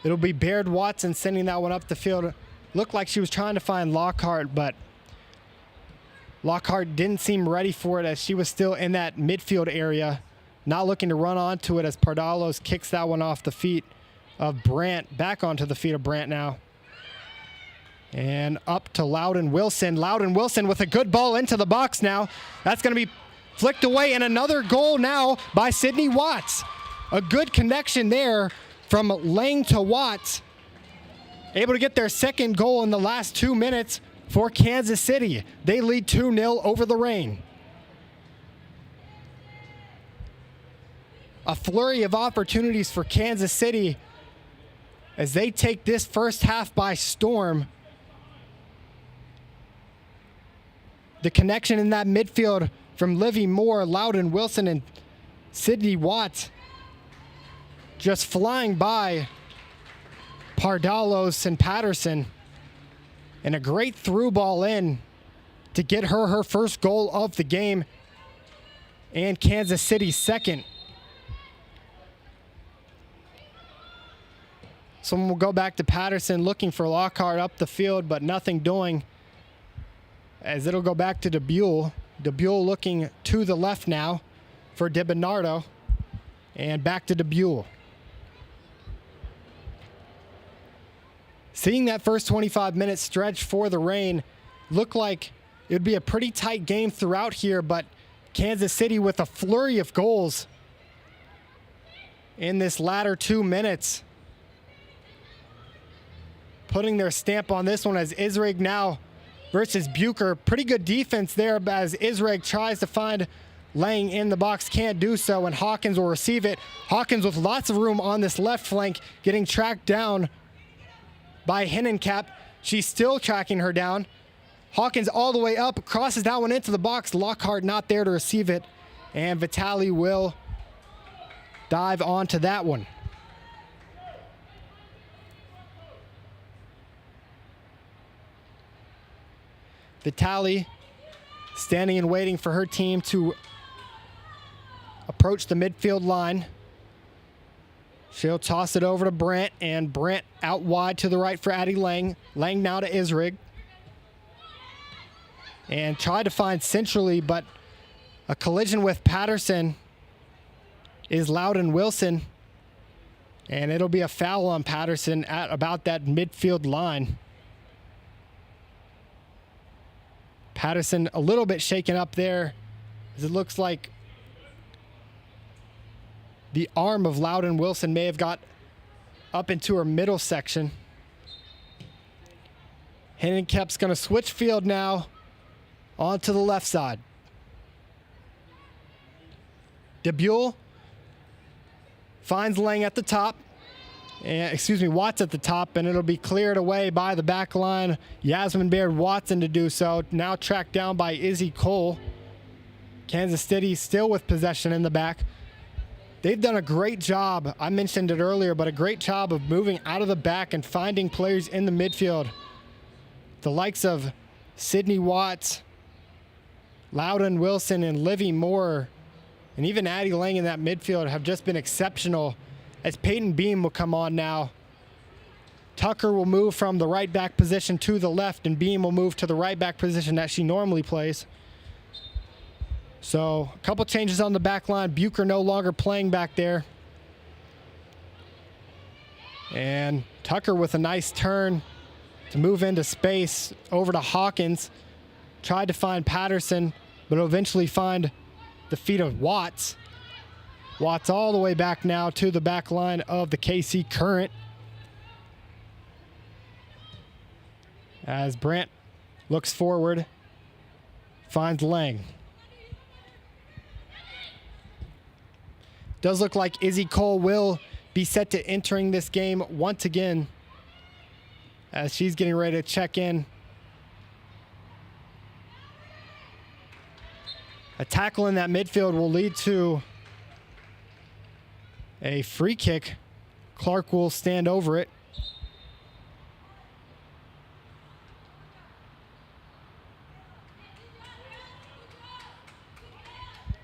It'll be Baird Watson sending that one up the field. Looked like she was trying to find Lockhart, but Lockhart didn't seem ready for it, as she was still in that midfield area, not looking to run onto it, as Pardalos kicks that one off the feet of Brandt, back onto the feet of Brandt now. And up to Loudon Wilson. Loudon Wilson with a good ball into the box now. That's going to be flicked away, and another goal now by Sydney Watts. A good connection there from Lang to Watts. Able to get their second goal in the last 2 minutes for Kansas City. They lead 2-0 over the Reign. A flurry of opportunities for Kansas City as they take this first half by storm. The connection in that midfield from Livy Moore, Loudon Wilson, and Sydney Watts just flying by Pardalos and Patterson. And a great through ball in to get her first goal of the game, and Kansas City's second. Someone will go back to Patterson looking for Lockhart up the field, but nothing doing, as it'll go back to DeBuell. DeBuell looking to the left now for DiBernardo, and back to DeBuell. Seeing that first 25 minute stretch for the Reign, looked like it would be a pretty tight game throughout here, but Kansas City with a flurry of goals in this latter 2 minutes, putting their stamp on this one, as Isrig now versus Bucher. Pretty good defense there, but as Isrig tries to find Lang in the box, can't do so, and Hawkins will receive it. Hawkins with lots of room on this left flank, getting tracked down by Hinnencap. She's still tracking her down. Hawkins all the way up, crosses that one into the box. Lockhart not there to receive it, and Vitale will dive onto that one. Vitale standing and waiting for her team to approach the midfield line. She'll toss it over to Brandt, and Brandt out wide to the right for Addie Lang. Lang now to Isrig. And tried to find centrally, but a collision with Patterson is Loudon Wilson. And it'll be a foul on Patterson at about that midfield line. Patterson a little bit shaken up there, as it looks like the arm of Loudon Wilson may have got up into her middle section. Hinnenkep's going to switch field now onto the left side. DeBuell finds Lang at the top. Watts at the top, and it'll be cleared away by the back line. Yasmin Baird Watson to do so. Now tracked down by Izzy Cole. Kansas City still with possession in the back. They've done a great job, I mentioned it earlier, but a great job of moving out of the back and finding players in the midfield. The likes of Sydney Watts, Loudon Wilson, and Livy Moore, and even Addie Lang in that midfield have just been exceptional. As Peyton Beam will come on now. Tucker will move from the right back position to the left, and Beam will move to the right back position that she normally plays. So a couple changes on the back line. Bucher no longer playing back there. And Tucker with a nice turn to move into space over to Hawkins. Tried to find Patterson, but will eventually find the feet of Watts. Watts all the way back now to the back line of the KC Current. As Brandt looks forward, finds Lang. Does look like Izzy Cole will be set to entering this game once again as she's getting ready to check in. A tackle in that midfield will lead to a free kick. Clark will stand over it.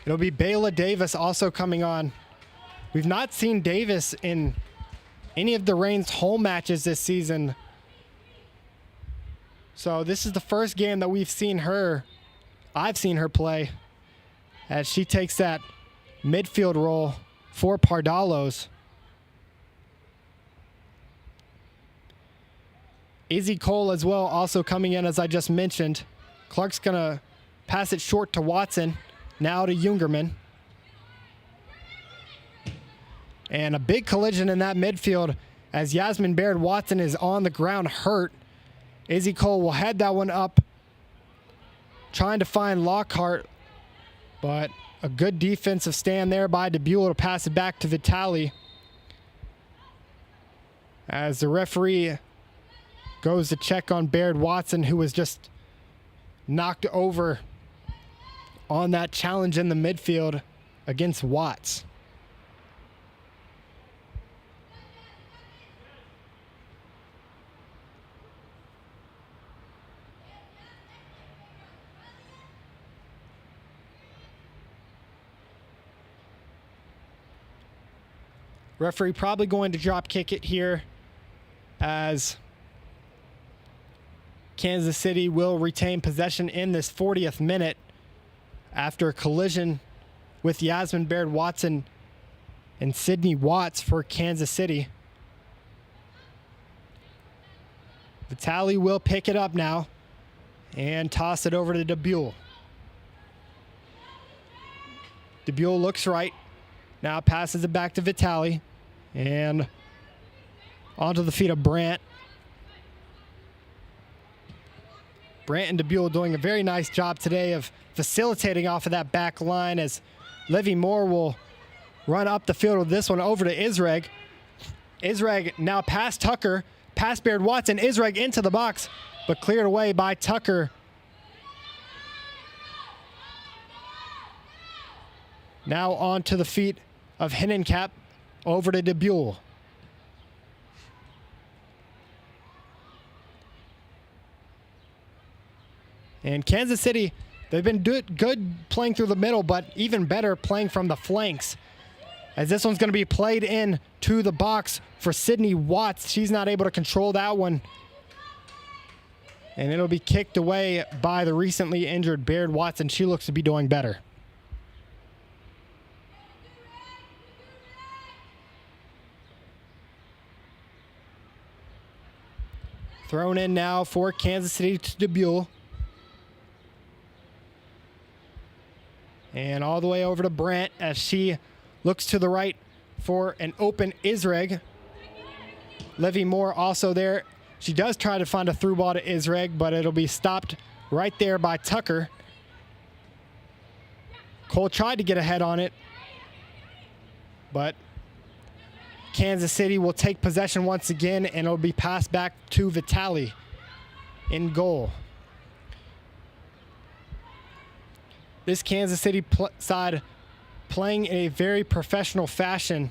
It'll be Bayla Davis also coming on. We've not seen Davis in any of the Reign's home matches this season. So this is the first game that I've seen her play as she takes that midfield role for Pardalos. Izzy Cole as well also coming in, as I just mentioned. Clark's going to pass it short to Watson, now to Jungerman. And a big collision in that midfield as Yasmin Baird Watson is on the ground hurt. Izzy Cole will head that one up, trying to find Lockhart, but a good defensive stand there by DeBuel to pass it back to Vitali. As the referee goes to check on Baird Watson, who was just knocked over on that challenge in the midfield against Watts. Referee probably going to drop kick it here as Kansas City will retain possession in this 40th minute after a collision with Yasmin Baird Watson and Sydney Watts for Kansas City. Vitali will pick it up now and toss it over to DeBuel. DeBuel looks right, now passes it back to Vitali and onto the feet of Brandt. Brandt and DeBuel doing a very nice job today of facilitating off of that back line as Livy Moore will run up the field with this one over to Israeg. Israeg now past Tucker, past Baird Watson, Israeg into the box, but cleared away by Tucker. Now on to the feet of Hinnencap, over to DeBuel. And Kansas City, they've been good playing through the middle, but even better playing from the flanks. As this one's going to be played in to the box for Sydney Watts. She's not able to control that one. And it'll be kicked away by the recently injured Baird Watson. She looks to be doing better. Thrown in now for Kansas City to DeBuel. And all the way over to Brandt as she looks to the right for an open Israeg. Livy Moore also there. She does try to find a through ball to Israeg, but it'll be stopped right there by Tucker. Cole tried to get ahead on it, but Kansas City will take possession once again, and it'll be passed back to Vitali in goal. this Kansas City side playing in a very professional fashion.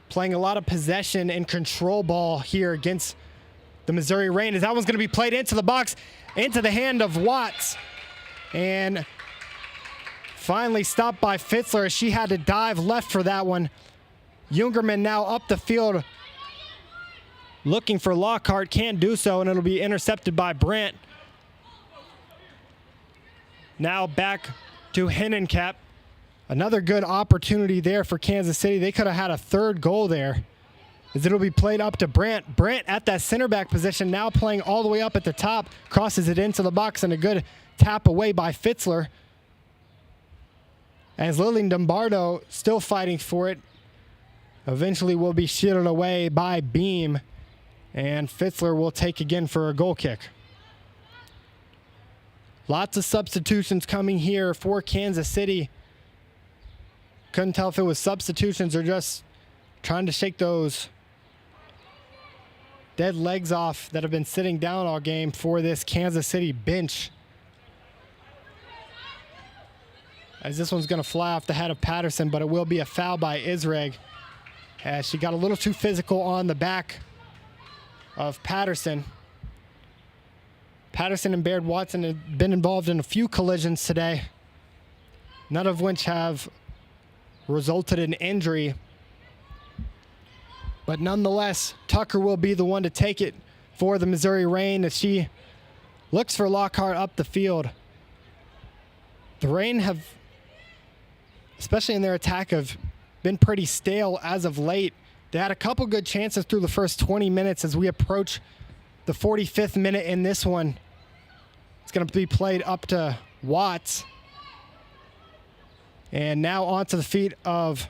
Playing a lot of possession and control ball here against the Missouri Reign, as that one's going to be played into the box, into the hand of Watts. And finally stopped by Fitzler as she had to dive left for that one. Jungerman now up the field looking for Lockhart, can't do so, and it'll be intercepted by Brandt. Now back to Hennencap. Another good opportunity there for Kansas City. They could have had a third goal there, as it'll be played up to Brandt. Brandt at that center back position, now playing all the way up at the top, crosses it into the box, and a good tap away by Fitzler. As Lillian Dumbardo still fighting for it, eventually will be shielded away by Beam, and Fitzler will take again for a goal kick. Lots of substitutions coming here for Kansas City. Couldn't tell if it was substitutions or just trying to shake those dead legs off that have been sitting down all game for this Kansas City bench. As this one's going to fly off the head of Patterson, but it will be a foul by Israeg, as she got a little too physical on the back of Patterson. Patterson and Baird Watson have been involved in a few collisions today, none of which have resulted in injury. But nonetheless, Tucker will be the one to take it for the Missouri Reign as she looks for Lockhart up the field. The Reign have, especially in their attack, have been pretty stale as of late. They had a couple good chances through the first 20 minutes as we approach the 45th minute in this one. It's going to be played up to Watts. And now onto the feet of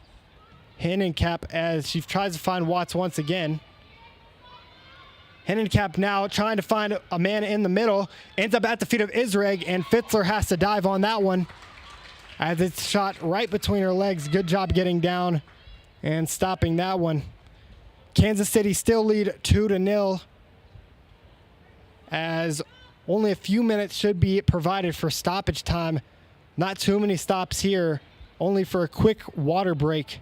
Hennencap as she tries to find Watts once again. Hennencap now trying to find a man in the middle. Ends up at the feet of Israeg, and Fitzler has to dive on that one as it's shot right between her legs. Good job getting down and stopping that one. Kansas City still lead 2-0 as only a few minutes should be provided for stoppage time. Not too many stops here, only for a quick water break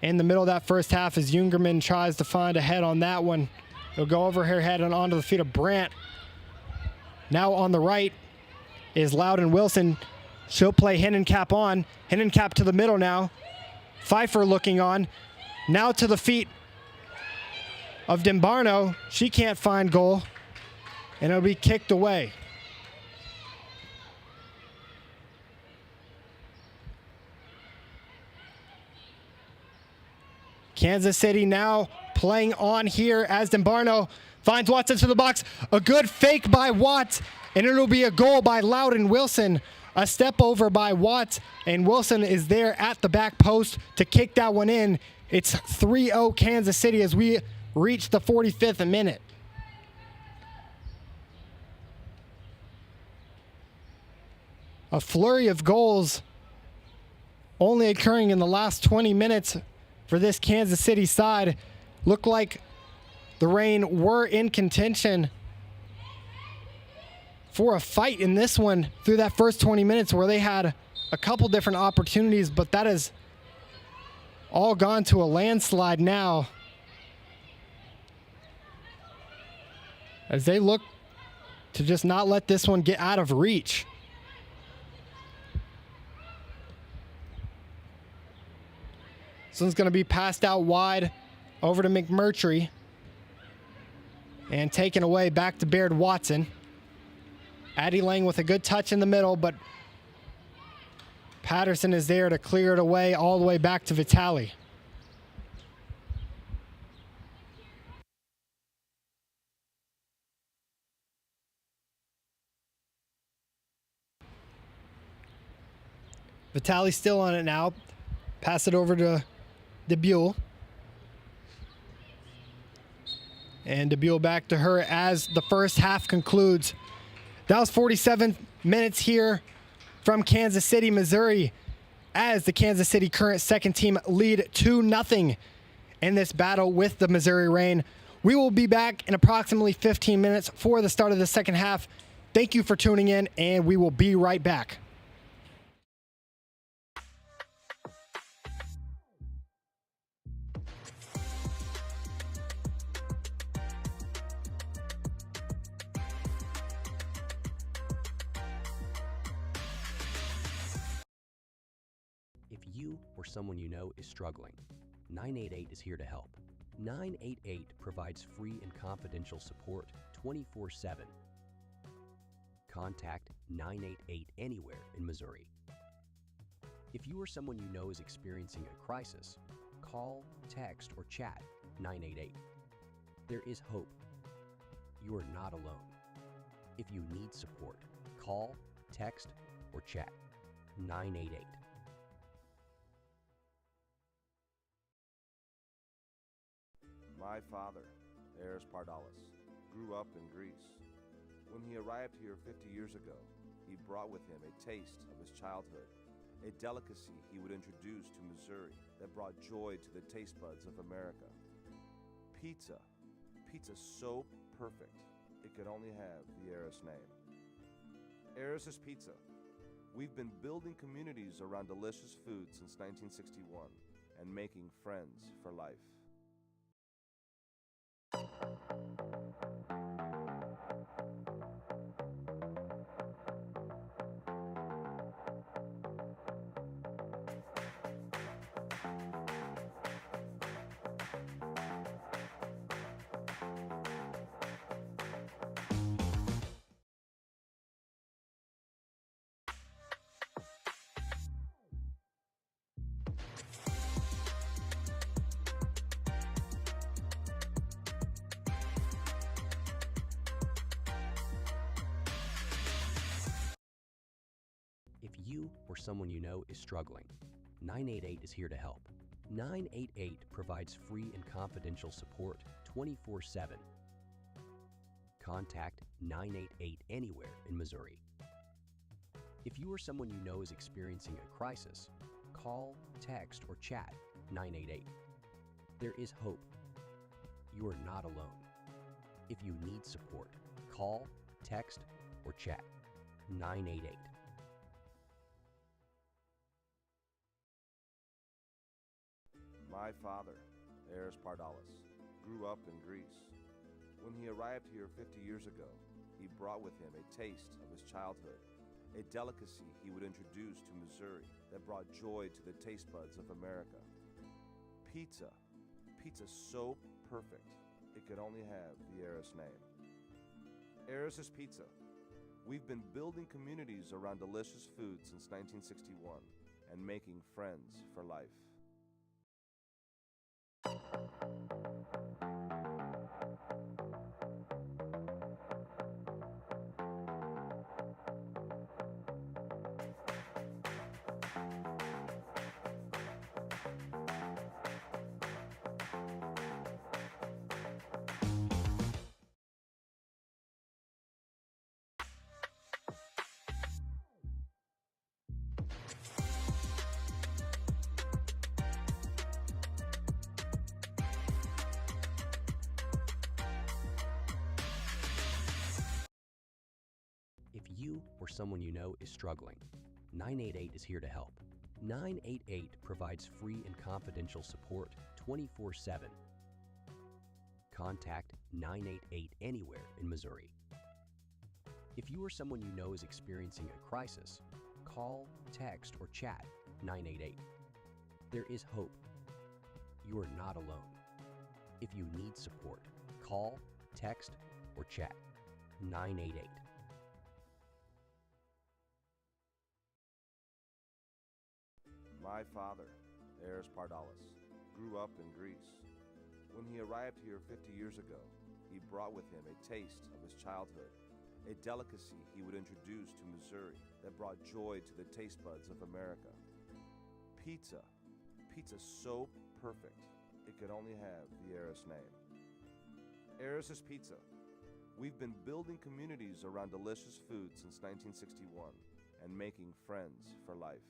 in the middle of that first half as Jungerman tries to find a head on that one. It'll go over her head and onto the feet of Brandt. Now on the right is Loudon Wilson. She'll play Hennencap on. Hennencap to the middle now. Pfeiffer looking on. Now to the feet of Dimbarno. She can't find goal, and it'll be kicked away. Kansas City now playing on here as Dimbarno finds Watts into the box. A good fake by Watts, and it'll be a goal by Loudon Wilson. A step over by Watts, and Wilson is there at the back post to kick that one in. It's 3-0 Kansas City as we reach the 45th minute. A flurry of goals only occurring in the last 20 minutes for this Kansas City side. Looked like the Reign were in contention for a fight in this one through that first 20 minutes where they had a couple different opportunities, but that has all gone to a landslide now as they look to just not let this one get out of reach. This one's going to be passed out wide over to McMurtry and taken away back to Baird Watson. Addie Lang with a good touch in the middle, but Patterson is there to clear it away all the way back to Vitale. Vitale still on it now. Pass it over to DeBuel. And DeBuel back to her as the first half concludes. That was 47 minutes here from Kansas City, Missouri, as the Kansas City current second team lead 2-0 in this battle with the Missouri Reign. We will be back in approximately 15 minutes for the start of the second half Thank you for tuning in, and we will be right back. If you or someone you know is struggling, 988 is here to help. 988 provides free and confidential support 24/7. Contact 988 anywhere in Missouri. If you or someone you know is experiencing a crisis, call, text, or chat 988. There is hope. You are not alone. If you need support, call, text, or chat 988. My father, Aris grew up in Greece. When he arrived here 50 years ago, he brought with him a taste of his childhood, a delicacy he would introduce to Missouri that brought joy to the taste buds of America. Pizza. Pizza so perfect, it could only have the Aris name. Aris' Pizza. We've been building communities around delicious food since 1961 and making friends for life. If you or someone you know is struggling, 988 is here to help. 988 provides free and confidential support 24/7. Contact 988 anywhere in Missouri. If you or someone you know is experiencing a crisis, call, text, or chat 988. There is hope. You are not alone. If you need support, call, text, or chat 988. My father, Aris grew up in Greece. When he arrived here 50 years ago, he brought with him a taste of his childhood, a delicacy he would introduce to Missouri that brought joy to the taste buds of America. Pizza. Pizza so perfect, it could only have the Aris name. Aris' Pizza. We've been building communities around delicious food since 1961 and making friends for life. If you or someone you know is struggling, 988 is here to help. 988 provides free and confidential support 24/7. Contact 988 anywhere in Missouri. If you or someone you know is experiencing a crisis, call, text, or chat 988. There is hope. You are not alone. If you need support, call, text, or chat 988. My father, Aris grew up in Greece. When he arrived here 50 years ago, he brought with him a taste of his childhood, a delicacy he would introduce to Missouri that brought joy to the taste buds of America. Pizza. Pizza so perfect, it could only have the Aris name. Aris' Pizza. We've been building communities around delicious food since 1961 and making friends for life.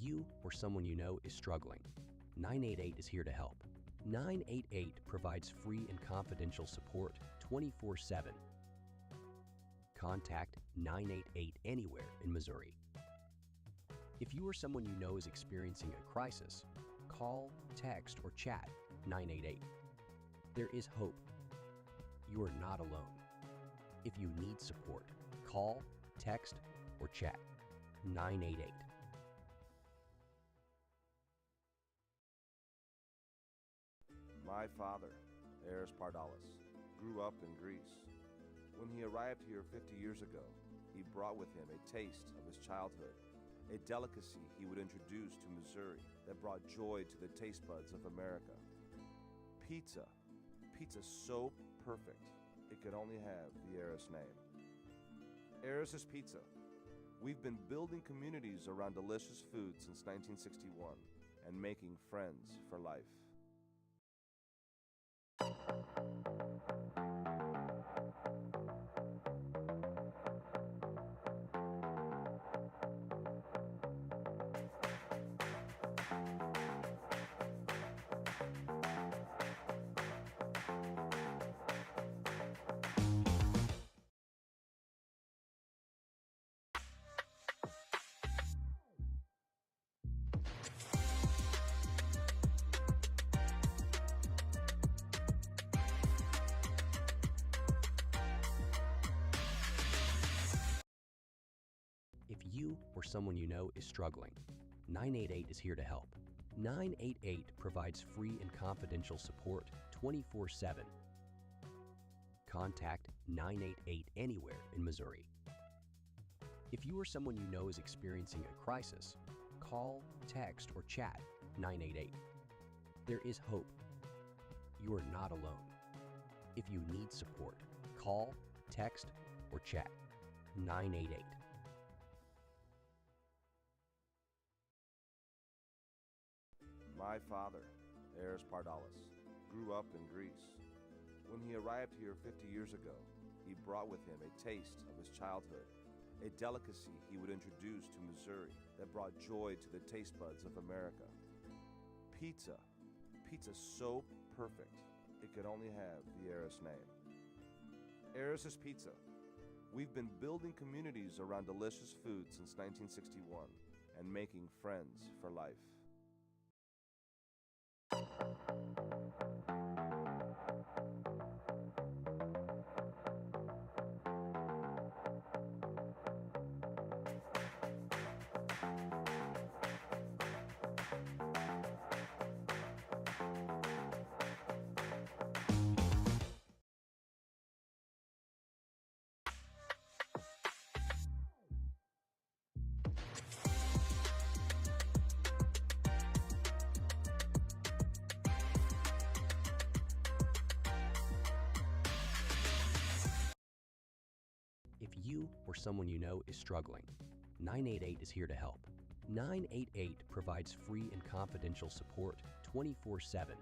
you or someone you know is struggling, 988 is here to help. 988 provides free and confidential support 24/7. Contact 988 anywhere in Missouri. If you or someone you know is experiencing a crisis, call, text, or chat 988. There is hope. You are not alone. If you need support, call, text, or chat 988. My father, Aris grew up in Greece. When he arrived here 50 years ago, he brought with him a taste of his childhood, a delicacy he would introduce to Missouri that brought joy to the taste buds of America. Pizza. Pizza so perfect, it could only have the Aris name. Aris' Pizza. We've been building communities around delicious food since 1961 and making friends for life. If you or someone you know is struggling, 988 is here to help. 988 provides free and confidential support 24/7. Contact 988 anywhere in Missouri. If you or someone you know is experiencing a crisis, call, text, or chat 988. There is hope. You are not alone. If you need support, call, text, or chat 988. My father, Aris grew up in Greece. When he arrived here 50 years ago, he brought with him a taste of his childhood, a delicacy he would introduce to Missouri that brought joy to the taste buds of America. Pizza. Pizza so perfect, it could only have the Aris name. Aris' Pizza. We've been building communities around delicious food since 1961 and making friends for life. If you or someone you know is struggling, 988 is here to help. 988 provides free and confidential support 24/7.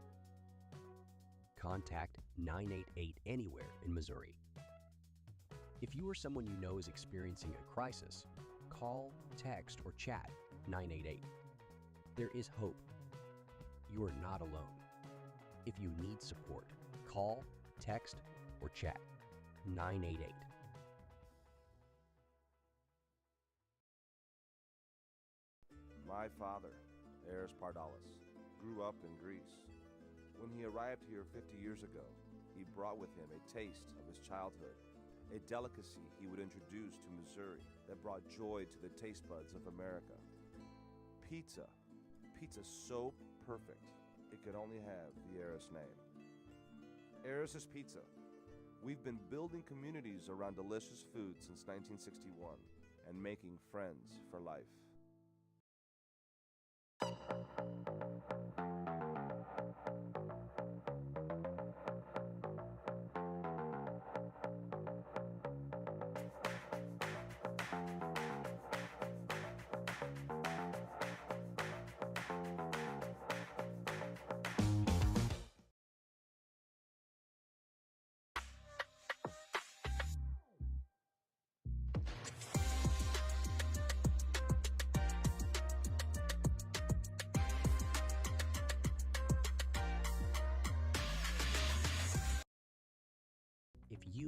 Contact 988 anywhere in Missouri. If you or someone you know is experiencing a crisis, call, text, or chat 988. There is hope. You are not alone. If you need support, call, text, or chat 988. My father, Aris grew up in Greece. When he arrived here 50 years ago, he brought with him a taste of his childhood, a delicacy he would introduce to Missouri that brought joy to the taste buds of America. Pizza. Pizza so perfect, it could only have the Aris name. Aris' Pizza. We've been building communities around delicious food since 1961 and making friends for life.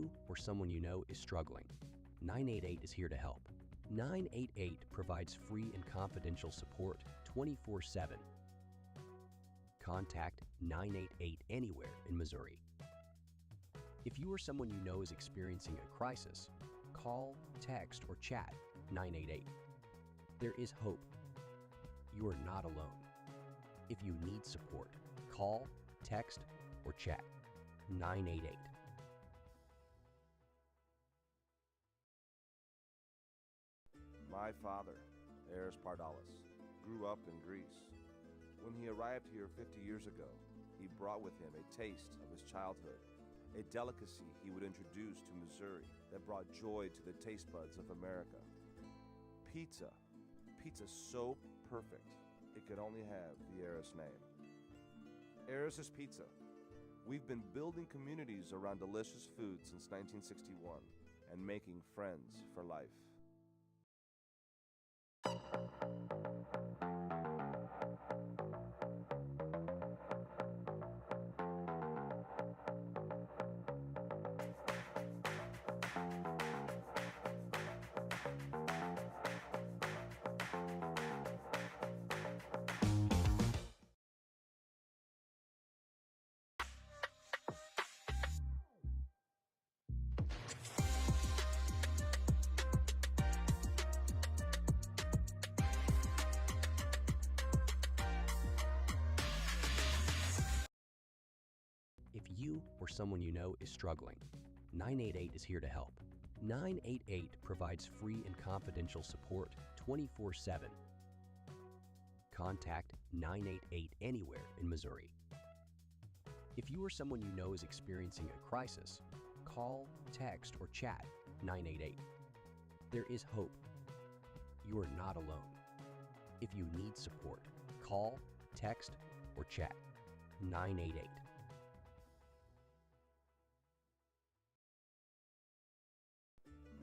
you or someone you know is struggling, 988 is here to help. 988 provides free and confidential support 24/7. Contact 988 anywhere in Missouri. If you or someone you know is experiencing a crisis, call, text, or chat 988. There is hope. You are not alone. If you need support, call, text, or chat 988. My father, Aris grew up in Greece. When he arrived here 50 years ago, he brought with him a taste of his childhood, a delicacy he would introduce to Missouri that brought joy to the taste buds of America. Pizza. Pizza so perfect, it could only have the Aris name. Aris' Pizza. We've been building communities around delicious food since 1961 and making friends for life. If you or someone you know is struggling, 988 is here to help. 988 provides free and confidential support 24/7. Contact 988 anywhere in Missouri. If you or someone you know is experiencing a crisis, call, text, or chat 988. There is hope. You are not alone. If you need support, call, text, or chat 988.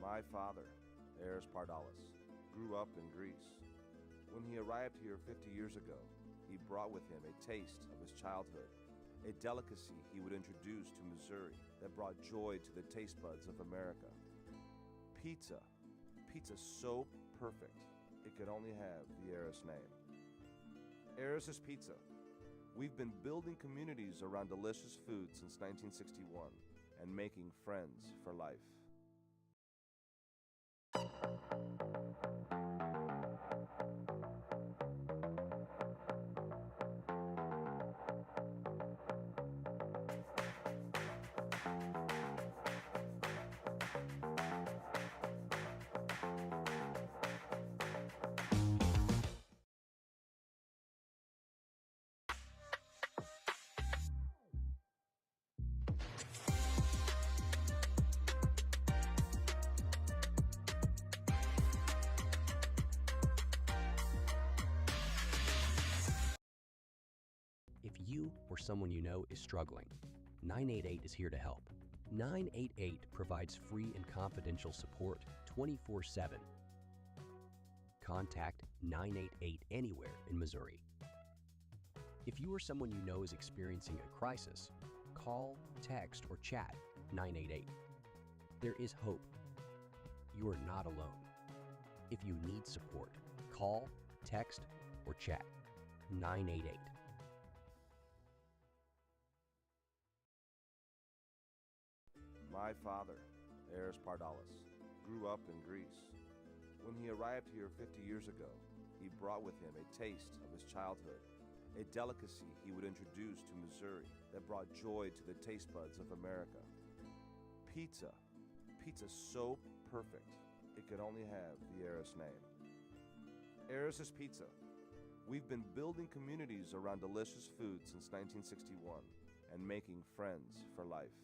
My father, Aris grew up in Greece. When he arrived here 50 years ago, he brought with him a taste of his childhood, a delicacy he would introduce to Missouri that brought joy to the taste buds of America. Pizza. Pizza so perfect, it could only have the Aris name. Aris' Pizza. We've been building communities around delicious food since 1961 and making friends for life. If you or someone you know is struggling, 988 is here to help. 988 provides free and confidential support 24/7. Contact 988 anywhere in Missouri. If you or someone you know is experiencing a crisis, call, text, or chat 988. There is hope. You are not alone. If you need support, call, text, or chat 988. My father, Aris grew up in Greece. When he arrived here 50 years ago, he brought with him a taste of his childhood, a delicacy he would introduce to Missouri that brought joy to the taste buds of America. Pizza. Pizza so perfect, it could only have the Aris name. Aris' Pizza. We've been building communities around delicious food since 1961 and making friends for life.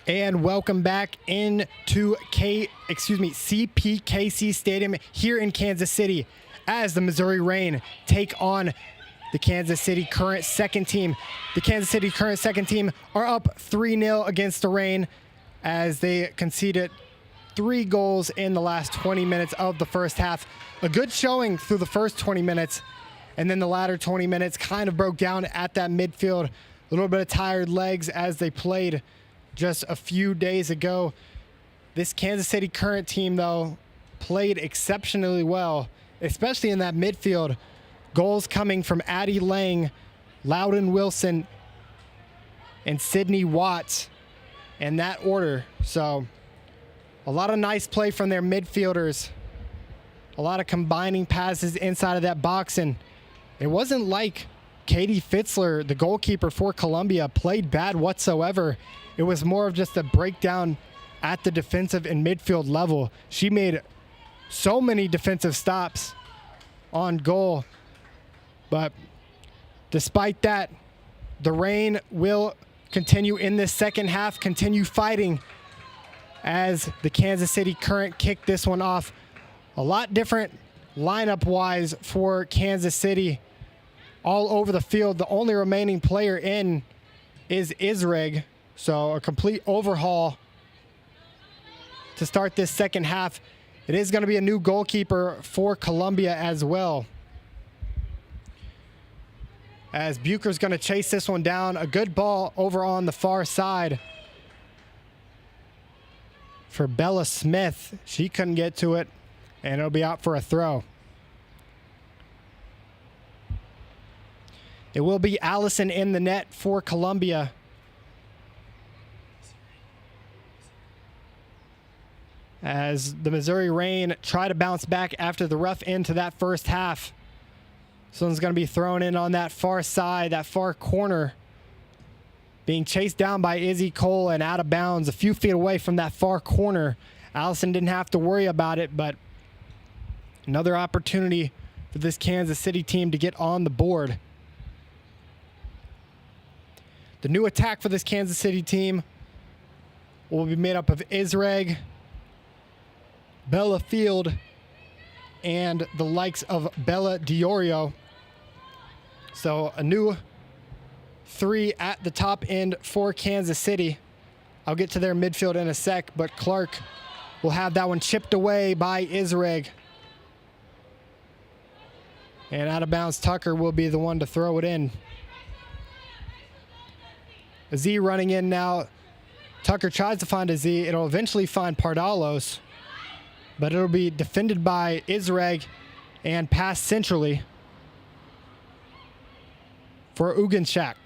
And welcome back into CPKC Stadium here in Kansas City as the Missouri Reign take on the Kansas City current second team. The Kansas City current second team are up 3-0 against the Reign as they conceded 3 goals in the last 20 minutes of the first half. A good showing through the first 20 minutes, and then the latter 20 minutes kind of broke down at that midfield. A little bit of tired legs as they played just a few days ago. This Kansas City current team, though, played exceptionally well, especially in that midfield. Goals coming from Addie Lang, Loudon Wilson, and Sydney Watts in that order. So a lot of nice play from their midfielders. A lot of combining passes inside of that box. And it wasn't like Katie Fitzler, the goalkeeper for Columbia, played bad whatsoever. It was more of just a breakdown at the defensive and midfield level. She made so many defensive stops on goal. But despite that, the Reign will continue in this second half, continue fighting as the Kansas City Current kick this one off. A lot different lineup-wise for Kansas City all over the field. The only remaining player in is Israeg, so a complete overhaul to start this second half. It is going to be a new goalkeeper for Columbia as well, as Bucher's going to chase this one down. A good ball over on the far side for Bella Smith. She couldn't get to it, and it'll be out for a throw. It will be Allison in the net for Columbia. As the Missouri Reign try to bounce back after the rough end to that first half. This one's going to be thrown in on that far side, that far corner. Being chased down by Izzy Cole and out of bounds a few feet away from that far corner. Allison didn't have to worry about it, but another opportunity for this Kansas City team to get on the board. The new attack for this Kansas City team will be made up of Israeg, Bella Field, and the likes of Bella Diorio. So a new 3 at the top end for Kansas City. I'll get to their midfield in a sec, but Clark will have that one chipped away by Israeg. And out of bounds, Tucker will be the one to throw it in. A Z running in now. Tucker tries to find a Z. It'll eventually find Pardalos, but it'll be defended by Israeg and passed centrally for Ugenschak.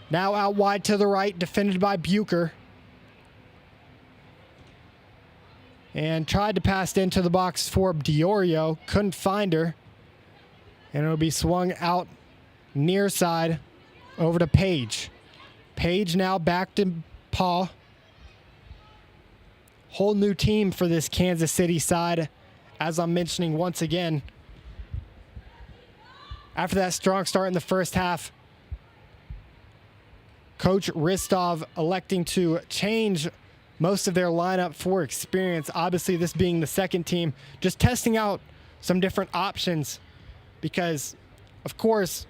Now out wide to the right, defended by Bucher. And tried to pass into the box for Diorio. Couldn't find her. And it'll be swung out near side over to Page. Page now back to Paul. Whole new team for this Kansas City side, as I'm mentioning once again. After that strong start in the first half, Coach Ristov electing to change most of their lineup for experience. Obviously, this being the second team, just testing out some different options because, of course,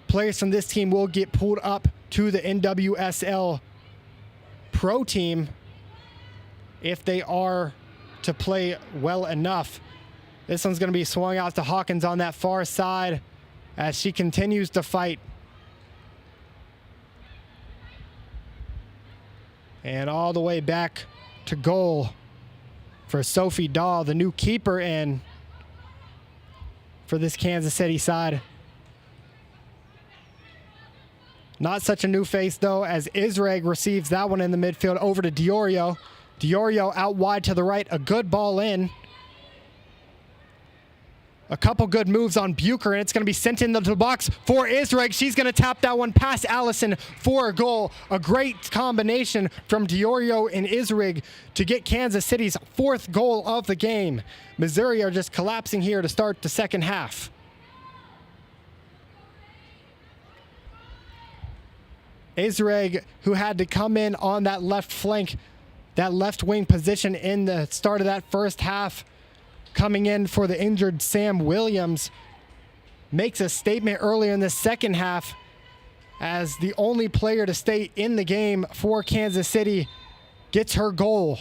players from this team will get pulled up to the NWSL Pro team if they are to play well enough. This one's going to be swung out to Hawkins on that far side as she continues to fight. And all the way back to goal for Sophie Dahl, the new keeper in for this Kansas City side. Not such a new face, though, as Israeg receives that one in the midfield over to Diorio. Diorio out wide to the right, a good ball in. A couple good moves on Bucher, and it's going to be sent into the box for Israeg. She's going to tap that one past Allison for a goal. A great combination from Diorio and Israeg to get Kansas City's 4th goal of the game. Missouri are just collapsing here to start the second half. Israeg, who had to come in on that left flank, that left wing position in the start of that first half, coming in for the injured Sam Williams. makes a statement earlier in the second half as the only player to stay in the game for Kansas City gets her goal.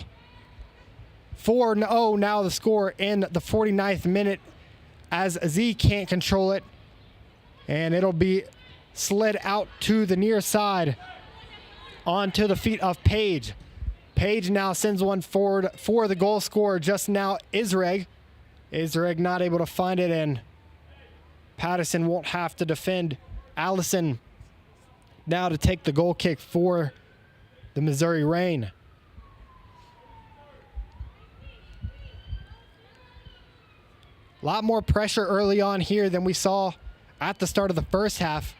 4-0 now the score in the 49th minute as Z can't control it. And it'll be slid out to the near side onto the feet of Paige. Paige now sends one forward for the goal scorer just now, Israeg. Israeg not able to find it, and Patterson won't have to defend. Allison now to take the goal kick for the Missouri Reign. A lot more pressure early on here than we saw at the start of the first half.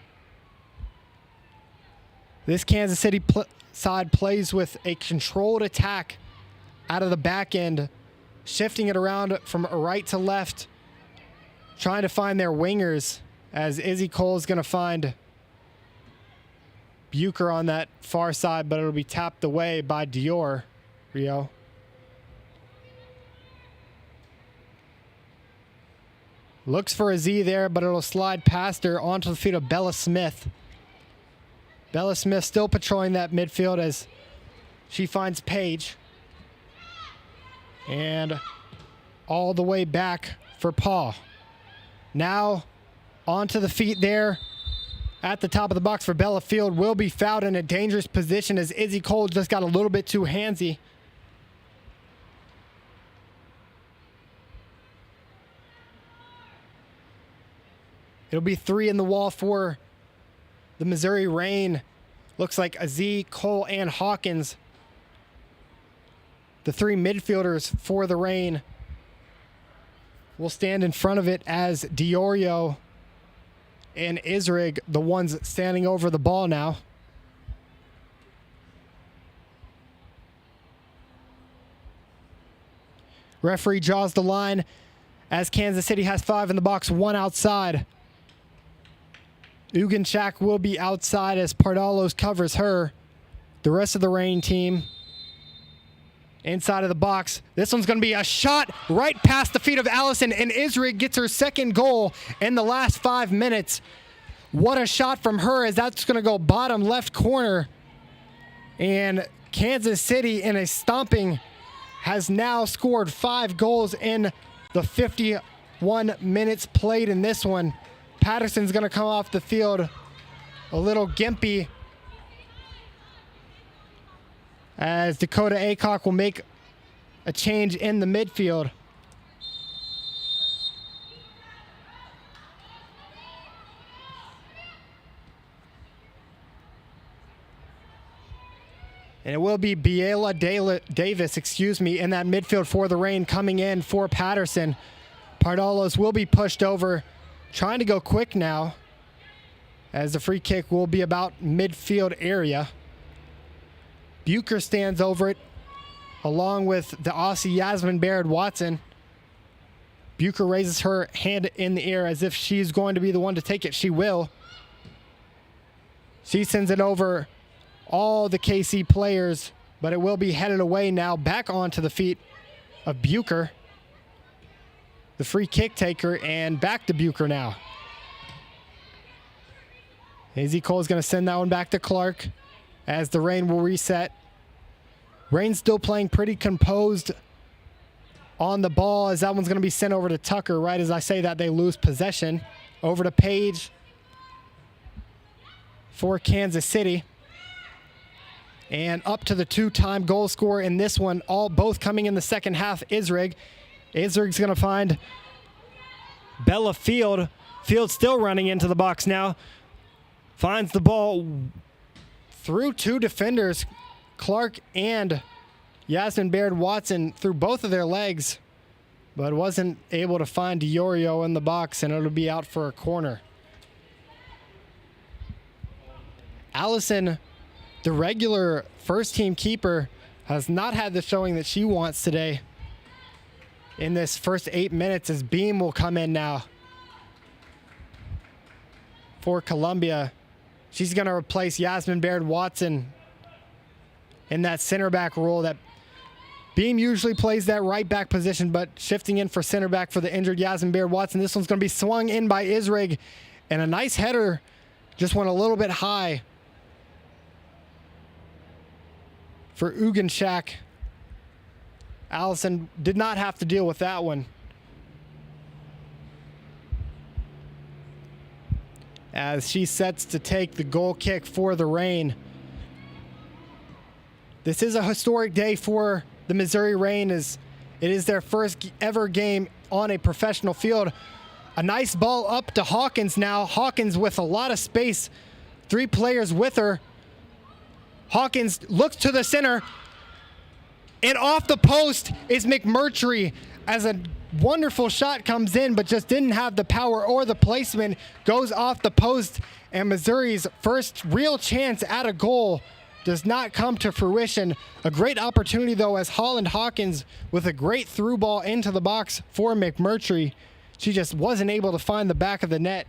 This Kansas City side plays with a controlled attack out of the back end, shifting it around from right to left, trying to find their wingers as Izzy Cole's going to find Bucher on that far side, but it'll be tapped away by Dior Rio. Looks for a Z there, but it'll slide past her onto the feet of Bella Smith. Bella Smith still patrolling that midfield as she finds Paige. And all the way back for Paul. Now onto the feet there at the top of the box for Bella Field. Will be fouled in a dangerous position as Izzy Cole just got a little bit too handsy. It'll be 3 in the wall for the Missouri Reign. Looks like Aziz, Cole, and Hawkins, the 3 midfielders for the Reign, will stand in front of it as Diorio and Israeg, the ones standing over the ball now. Referee draws the line as Kansas City has 5 in the box, 1 outside. Uganchak will be outside as Pardalos covers her. The rest of the Reign team inside of the box. This one's going to be a shot right past the feet of Allison, and Israeg gets her second goal in the last 5 minutes. What a shot from her, as that's going to go bottom left corner. And Kansas City, in a stomping, has now scored 5 goals in the 51 minutes played in this one. Patterson's going to come off the field a little gimpy as Dakota Aycock will make a change in the midfield. And it will be Biela Davis, in that midfield for the Reign, coming in for Patterson. Pardalos will be pushed over, trying to go quick now, as the free kick will be about midfield area. Bucher stands over it, along with the Aussie Yasmin Baird-Watson. Bucher raises her hand in the air as if she's going to be the one to take it. She will. She sends it over all the KC players, but it will be headed away now, back onto the feet of Bucher, the free kick taker, and back to Bucher now. Izzy Cole's going to send that one back to Clark as the Reign will reset. Reign still playing pretty composed on the ball, as that one's going to be sent over to Tucker. Right as I say that, they lose possession. Over to Paige for Kansas City. And up to the 2-time goal scorer in this one, both coming in the second half, Israeg. Israeg's going to find Bella Field. Field still running into the box now. Finds the ball through 2 defenders, Clark and Yasmin Baird-Watson, through both of their legs, but wasn't able to find Diorio in the box, and it'll be out for a corner. Allison, the regular first-team keeper, has not had the showing that she wants today in this first 8 minutes, as Beam will come in now for Columbia. She's going to replace Yasmin Baird-Watson in that center back role that Beam usually plays that right back position, but shifting in for center back for the injured Yasmin Baird-Watson. This one's going to be swung in by Isrig, and a nice header just went a little bit high for Ugenshak. Allison did not have to deal with that one. As she sets to take the goal kick for the Reign. This is a historic day for the Missouri Reign, as it is their first ever game on a professional field. A nice ball up to Hawkins now. Hawkins with a lot of space. 3 players with her. Hawkins looks to the center. And off the post is McMurtry, as a wonderful shot comes in, but just didn't have the power or the placement. Goes off the post, and Missouri's first real chance at a goal does not come to fruition. A great opportunity, though, as Holland Hawkins with a great through ball into the box for McMurtry. She just wasn't able to find the back of the net.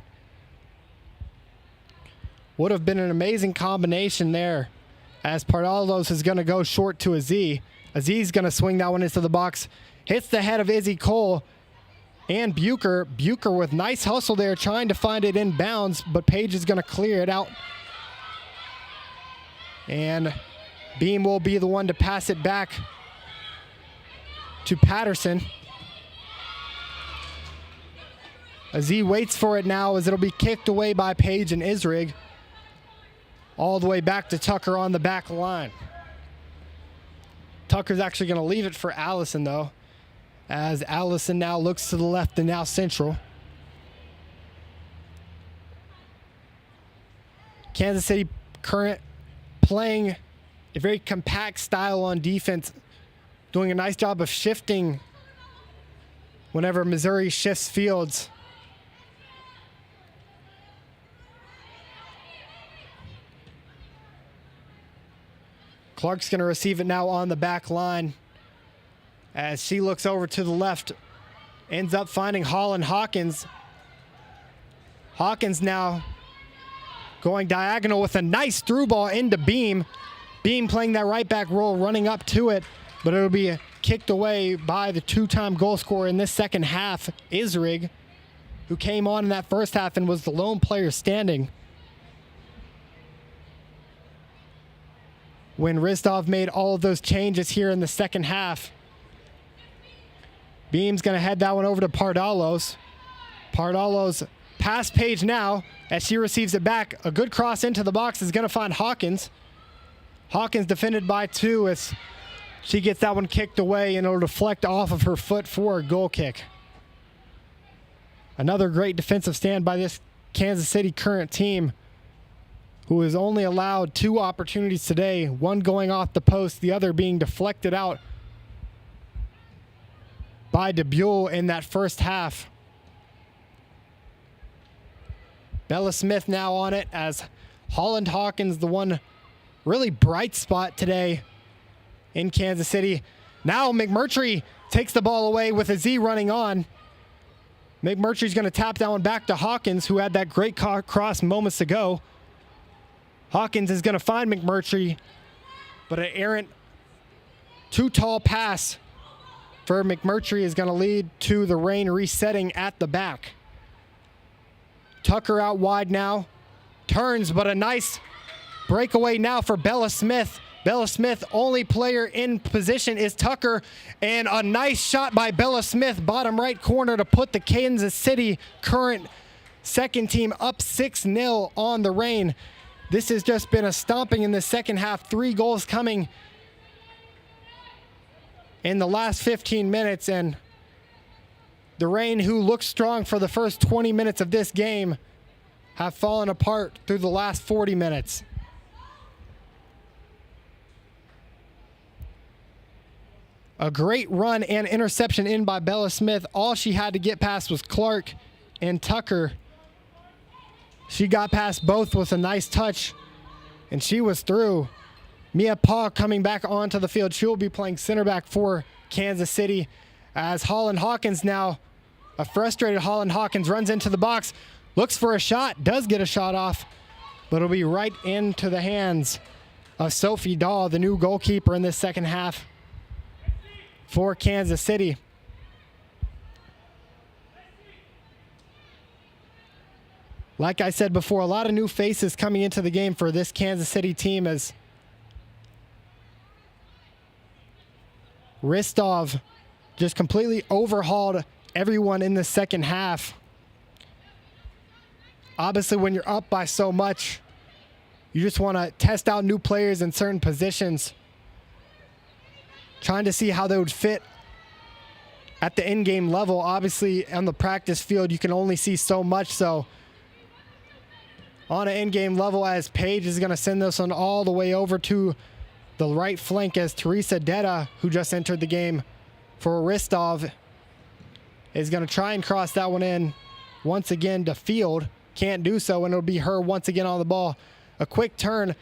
Would have been an amazing combination there, as Pardalos is going to go short to Aziz. Aziz's going to swing that one into the box. Hits the head of Izzy Cole and Bucher. Bucher with nice hustle there, trying to find it in bounds, but Page is going to clear it out. And Beam will be the one to pass it back to Patterson. Aziz waits for it now, as it'll be kicked away by Page and Isrig. All the way back to Tucker on the back line. Tucker's actually going to leave it for Allison, though, as Allison now looks to the left and now central. Kansas City current playing a very compact style on defense, doing a nice job of shifting whenever Missouri shifts fields. Clark's going to receive it now on the back line, as she looks over to the left, ends up finding Holland Hawkins. Hawkins now going diagonal with a nice through ball into Beam. Beam playing that right back role, running up to it, but it'll be kicked away by the 2-time goal scorer in this second half, Isrig, who came on in that first half and was the lone player standing when Ristov made all of those changes here in the second half. Beam's going to head that one over to Pardalos. Pardalos past Page now, as she receives it back. A good cross into the box is going to find Hawkins. Hawkins defended by 2 as she gets that one kicked away, and it'll deflect off of her foot for a goal kick. Another great defensive stand by this Kansas City current team, who is only allowed 2 opportunities today, one going off the post, the other being deflected out by DeBuell in that first half. Bella Smith now on it, as Holland Hawkins, the one really bright spot today in Kansas City. Now McMurtry takes the ball away with Aziz running on. McMurtry's going to tap that one back to Hawkins, who had that great cross moments ago. Hawkins is going to find McMurtry, but an errant, too tall pass for McMurtry is going to lead to the Reign resetting at the back. Tucker out wide now, turns, but a nice breakaway now for Bella Smith. Bella Smith, only player in position is Tucker, and a nice shot by Bella Smith, bottom right corner, to put the Kansas City current second team up 6-0 on the Reign. This has just been a stomping in the second half. 3 goals coming in the last 15 minutes, and the Reign, who looked strong for the first 20 minutes of this game, have fallen apart through the last 40 minutes. A great run and interception in by Bella Smith. All she had to get past was Clark and Tucker. She got past both with a nice touch, and she was through. Mia Paw coming back onto the field. She will be playing center back for Kansas City, as Holland Hawkins now, a frustrated Holland Hawkins, runs into the box, looks for a shot, does get a shot off, but it'll be right into the hands of Sophie Dahl, the new goalkeeper in this second half. for Kansas City. Like I said before, a lot of new faces coming into the game for this Kansas City team as Ristov just completely overhauled everyone in the second half. Obviously, when you're up by so much, you just want to test out new players in certain positions, trying to see how they would fit at the in-game level. Obviously, on the practice field, you can only see so much. So on an in-game level, as Paige is going to send this one all the way over to the right flank as Teresa Detta, who just entered the game for Ristov, is going to try and cross that one in once again to Field. Can't do so, and it'll be her once again on the ball. A quick turn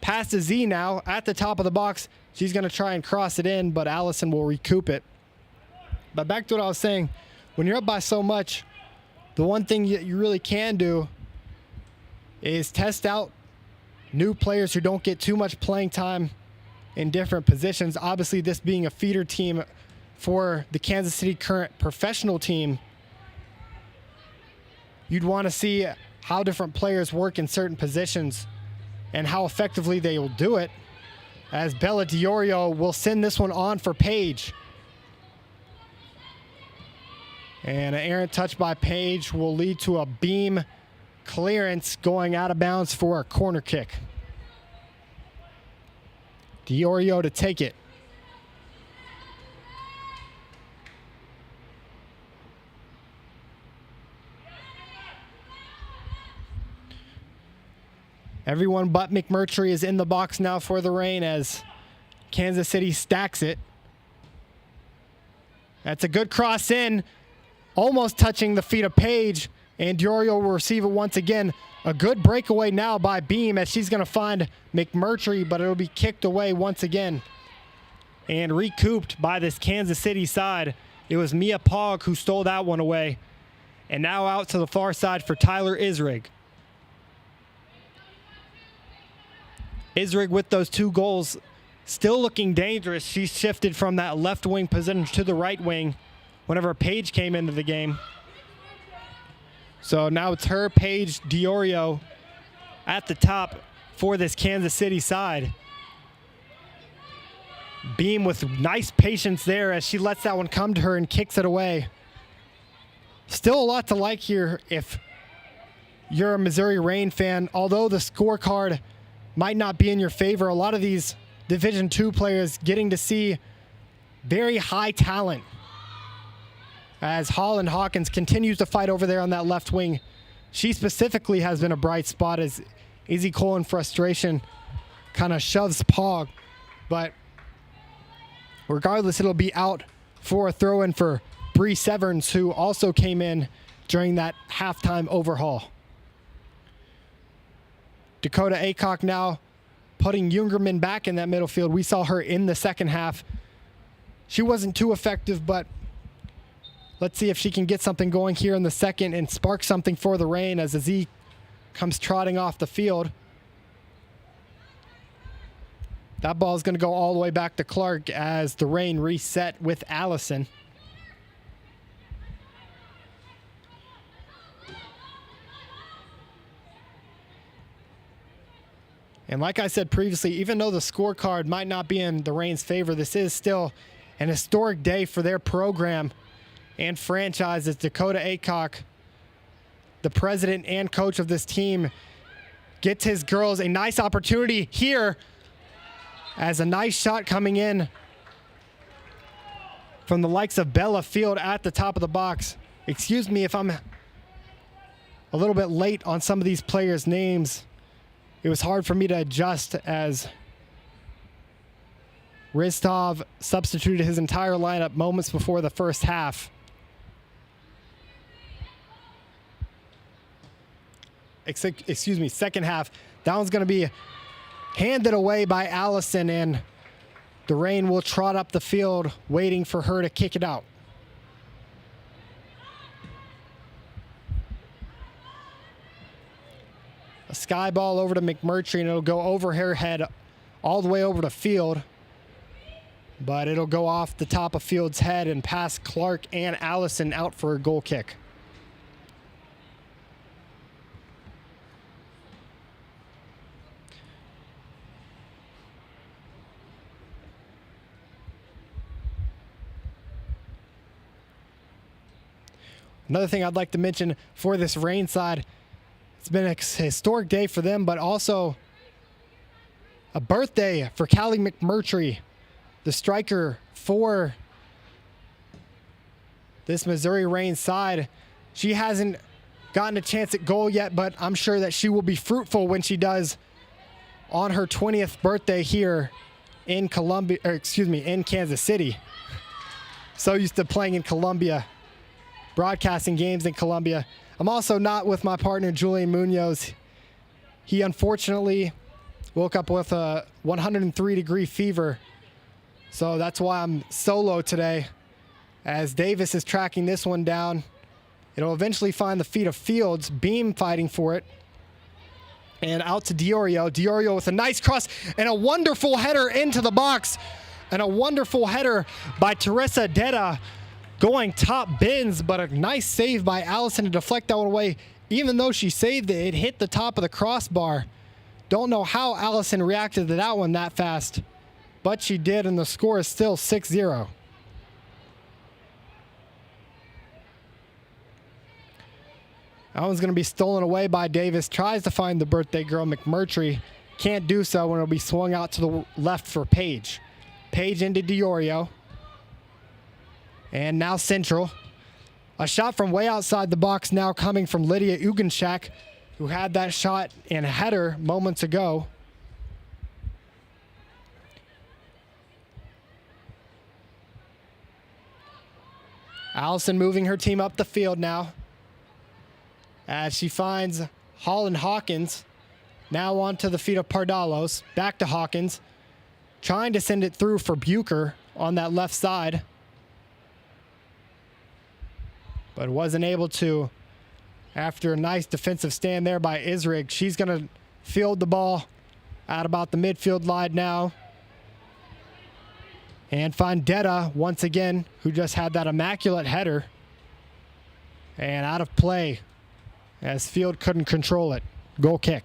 past to Z now at the top of the box. She's going to try and cross it in, but Allison will recoup it. But back to what I was saying, when you're up by so much, the one thing you really can do is test out new players who don't get too much playing time in different positions. Obviously, this being a feeder team for the Kansas City Current professional team, you'd want to see how different players work in certain positions and how effectively they will do it, as Bella Diorio will send this one on for Paige. And an errant touch by Paige will lead to a beam clearance going out of bounds for a corner kick. Diorio to take it. Everyone but McMurtry is in the box now for the Reign as Kansas City stacks it. That's a good cross in, almost touching the feet of Paige, and Diorio will receive it once again. A good breakaway now by Beam as she's going to find McMurtry, but it'll be kicked away once again and recouped by this Kansas City side. It was Mia Pog who stole that one away, and now out to the far side for Tyler Isrig. Isrig with those 2 goals, still looking dangerous. She shifted from that left wing position to the right wing whenever Paige came into the game. So now it's her, Paige, Diorio at the top for this Kansas City side. Beam with nice patience there as she lets that one come to her and kicks it away. Still a lot to like here if you're a Missouri Reign fan. Although the scorecard might not be in your favor, a lot of these Division II players getting to see very high talent as Holland Hawkins continues to fight over there on that left wing. She specifically has been a bright spot as Izzy Cole in frustration kind of shoves Pog. But regardless, it'll be out for a throw-in for Bree Severns, who also came in during that halftime overhaul. Dakota Aycock now putting Jungerman back in that middle field. We saw her in the second half. She wasn't too effective, but let's see if she can get something going here in the second and spark something for the Reign as Aziz comes trotting off the field. That ball is going to go all the way back to Clark as the Reign reset with Allison. And like I said previously, even though the scorecard might not be in the Reign's favor, this is still an historic day for their program and franchise as Dakota Aycock, the president and coach of this team, gets his girls a nice opportunity here as a nice shot coming in from the likes of Bella Field at the top of the box. Excuse me if I'm a little bit late on some of these players' names. It was hard for me to adjust as Ristov substituted his entire lineup moments before the first half. Excuse me, second half. That one's going to be handed away by Allison, and the Reign will trot up the field waiting for her to kick it out. A sky ball over to McMurtry, and it'll go over her head all the way over to Field. but it'll go off the top of Field's head and past Clark and Allison out for a goal kick. Another thing I'd like to mention for this rain side, it's been a historic day for them, but also a birthday for Callie McMurtry, the striker for this Missouri Reign side. She hasn't gotten a chance at goal yet, but I'm sure that she will be fruitful when she does on her 20th birthday here in in Kansas City. So used to playing in Columbia, broadcasting games in Columbia. I'm also not with my partner, Julian Munoz. He unfortunately woke up with a 103-degree fever. So that's why I'm solo today, as Davis is tracking this one down. It'll eventually find the feet of Fields, Beam fighting for it. And out to Diorio. Diorio with a nice cross and a wonderful header into the box. And a wonderful header by Teresa Detta, going top bins, but a nice save by Allison to deflect that one away. Even though she saved it, it hit the top of the crossbar. Don't know how Allison reacted to that one that fast, but she did, and the score is still 6-0. That one's going to be stolen away by Davis. Tries to find the birthday girl, McMurtry. Can't do so when it'll be swung out to the left for Page. Page into Diorio. And now Central. A shot from way outside the box now coming from Lydia Ugenschak, who had that shot and header moments ago. Allison moving her team up the field now as she finds Holland Hawkins. Now onto the feet of Pardalos. Back to Hawkins. Trying to send it through for Bucher on that left side, but wasn't able to after a nice defensive stand there by Isrig. She's going to field the ball at about the midfield line now and find Detta once again, who just had that immaculate header, and out of play as Field couldn't control it. Goal kick.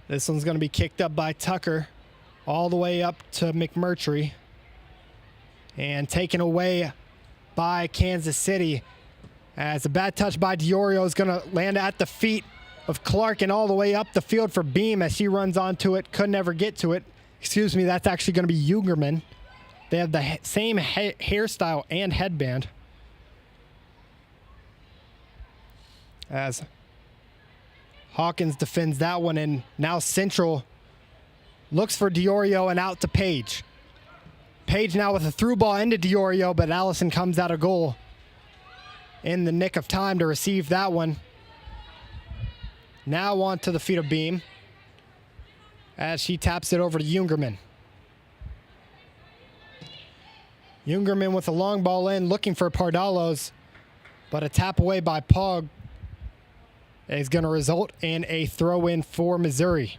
This one's going to be kicked up by Tucker all the way up to McMurtry and taken away by Kansas City, as a bad touch by Diorio is going to land at the feet of Clark and all the way up the field for Beam as she runs onto it. Could never get to it. Excuse me, that's actually going to be Ugerman. They have the same hairstyle and headband. As Hawkins defends that one, and now Central looks for Diorio and out to Page. Page now with a through ball into Diorio, but Allison comes out of goal in the nick of time to receive that one. Now on to the feet of Beam as she taps it over to Jungerman. Jungerman with a long ball in, looking for Pardalos, but a tap away by Pog is going to result in a throw-in for Missouri.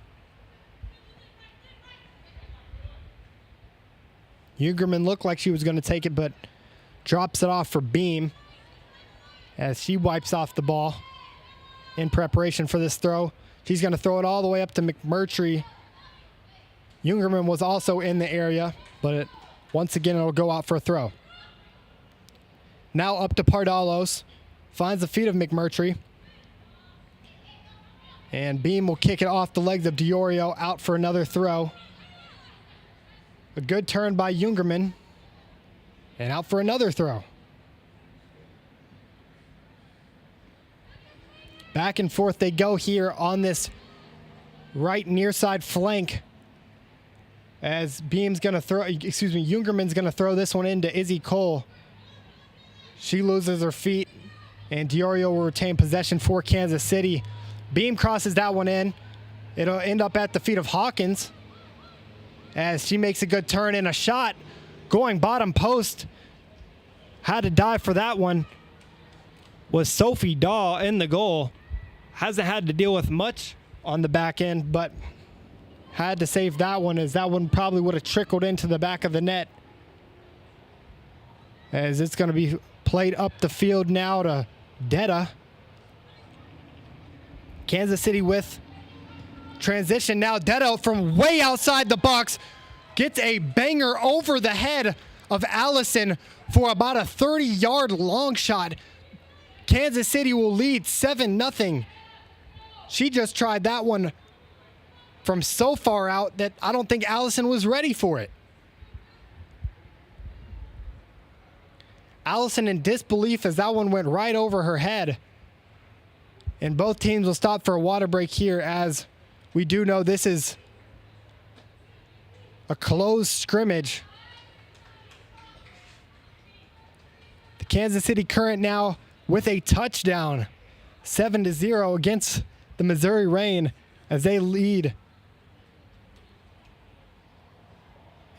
Jungerman looked like she was going to take it, but drops it off for Beam as she wipes off the ball in preparation for this throw. She's going to throw it all the way up to McMurtry. Jungerman was also in the area, but once again, it'll go out for a throw. Now up to Pardalos. Finds the feet of McMurtry. And Beam will kick it off the legs of Diorio, out for another throw. A good turn by Jungerman. And out for another throw. Back and forth they go here on this right near side flank. As Beam's going to throw, Jungerman's going to throw this one into Izzy Cole. She loses her feet, and Diorio will retain possession for Kansas City. Beam crosses that one in. It'll end up at the feet of Hawkins. as she makes a good turn and a shot going bottom post. Had to dive for that one. Was Sophie Daw in the goal. Hasn't had to deal with much on the back end, but had to save that one, as that one probably would have trickled into the back of the net. As it's going to be played up the field now to Detta. Kansas City with transition now. Detta from way outside the box gets a banger over the head of Allison for about a 30-yard long shot. Kansas City will lead 7-0. She just tried that one from so far out that I don't think Allison was ready for it. Allison in disbelief as that one went right over her head. And both teams will stop for a water break here, as we do know this is a closed scrimmage. The Kansas City Current now with a touchdown, 7-0 against the Missouri Reign, as they lead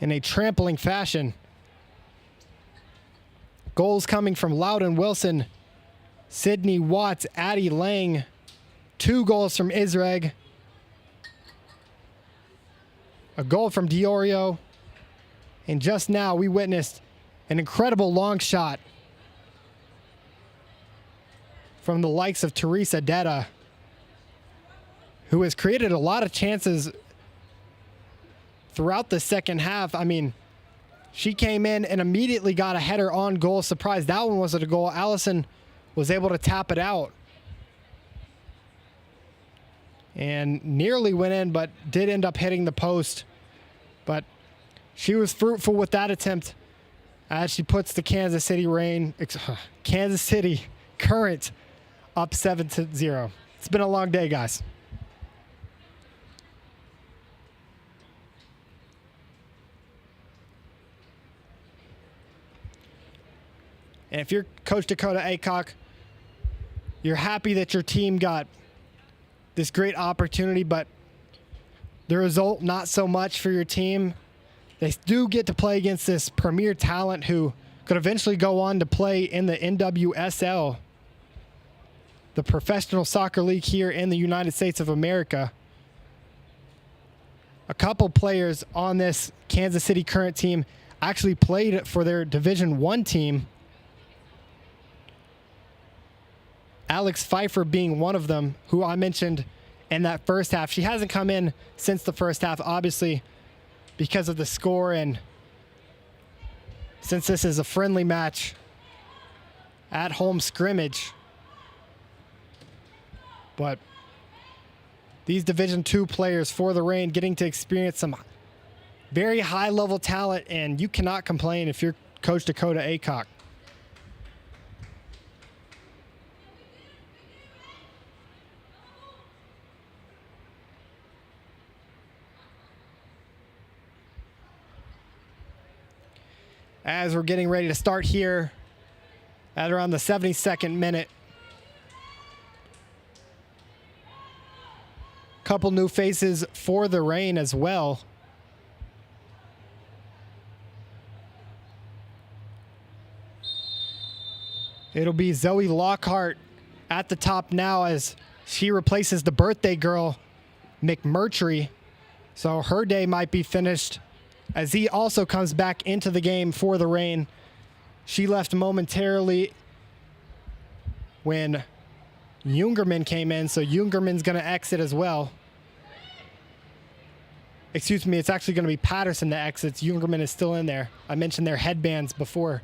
in a trampling fashion. Goals coming from Loudon Wilson, Sydney Watts, Addie Lang. 2 goals from Israeg. A goal from Diorio. And just now we witnessed an incredible long shot from the likes of Teresa Detta, who has created a lot of chances throughout the second half. I mean, she came in and immediately got a header on goal. Surprised that one wasn't a goal. Allison was able to tap it out and nearly went in, but did end up hitting the post. But she was fruitful with that attempt, as she puts the Kansas City Current up 7-0. It's been a long day, guys. And if you're Coach Dakota Aycock, you're happy that your team got this great opportunity, but the result, not so much for your team. They do get to play against this premier talent who could eventually go on to play in the NWSL, the professional soccer league here in the United States of America. A couple players on this Kansas City Current team actually played for their Division I team. Alex Pfeiffer being one of them, who I mentioned in that first half. She hasn't come in since the first half, obviously, because of the score, and since this is a friendly match at home scrimmage. But these Division II players for the Reign getting to experience some very high-level talent, and you cannot complain if you're Coach Dakota Aycock. As we're getting ready to start here at around the 72nd minute. Couple new faces for the Reign as well. It'll be Zoe Lockhart at the top now, as she replaces the birthday girl, McMurtry. So her day might be finished, as he also comes back into the game for the Reign. She left momentarily when Jungerman came in, so Jungerman's going to exit as well. Excuse me, it's actually going to be Patterson that exits. Jungerman is still in there. I mentioned their headbands before.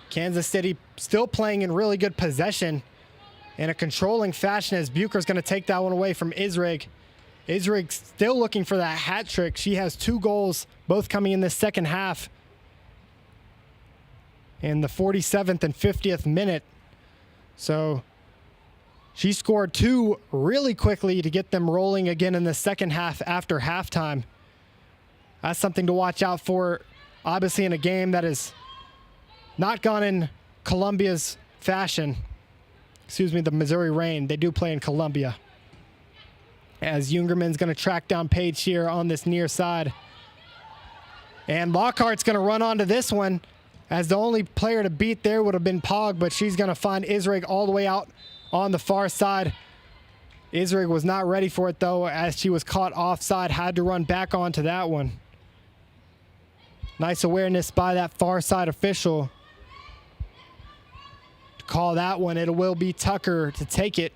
Kansas City still playing in really good possession in a controlling fashion, as Bucher's going to take that one away from Israeg. Israeg still looking for that hat trick. She has 2 goals, both coming in the second half, in the 47th and 50th minute. So she scored 2 really quickly to get them rolling again in the second half after halftime. That's something to watch out for, obviously, in a game that has not gone in Columbia's fashion. the Missouri Reign. They do play in Columbia. As Jungerman's going to track down Page here on this near side. And Lockhart's going to run onto this one, as the only player to beat there would have been Pog, but she's going to find Isrig all the way out on the far side. Isrig was not ready for it, though, as she was caught offside, had to run back onto that one. Nice awareness by that far side official to call that one. It will be Tucker to take it,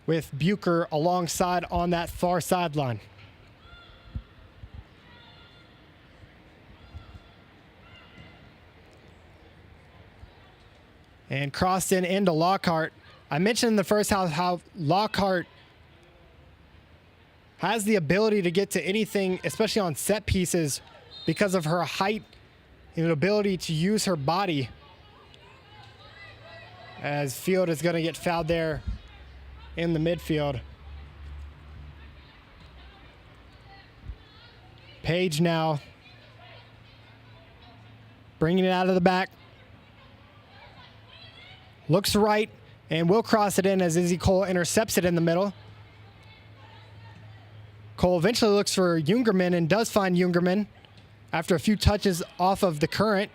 with Bucher alongside on that far sideline. And crossed in into Lockhart. I mentioned in the first half how Lockhart has the ability to get to anything, especially on set pieces, because of her height and ability to use her body. As Field is going to get fouled there in the midfield. Page now bringing it out of the back. Looks right and will cross it in as Izzy Cole intercepts it in the middle. Cole eventually looks for Jungerman and does find Jungerman after a few touches off of the current.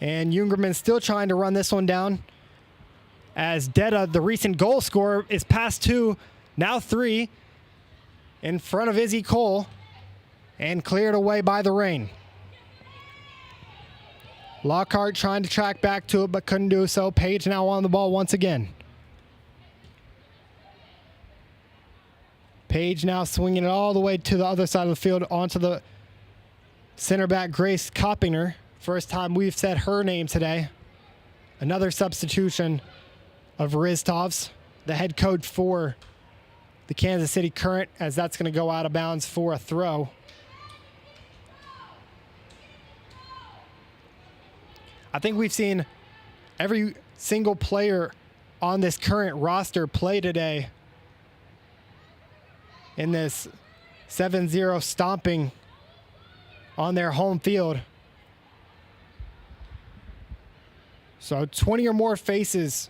And Jungerman still trying to run this one down, as Detta, the recent goal scorer, is past 2, now 3, in front of Izzy Cole, and cleared away by the Reign. Lockhart trying to track back to it, but couldn't do so. Page now on the ball once again. Page now swinging it all the way to the other side of the field onto the center back, Grace Coppinger. First time we've said her name today. Another substitution of Riztov's, the head coach for the Kansas City Current, as that's going to go out of bounds for a throw. I think we've seen every single player on this current roster play today in this 7-0 stomping on their home field. So 20 or more faces,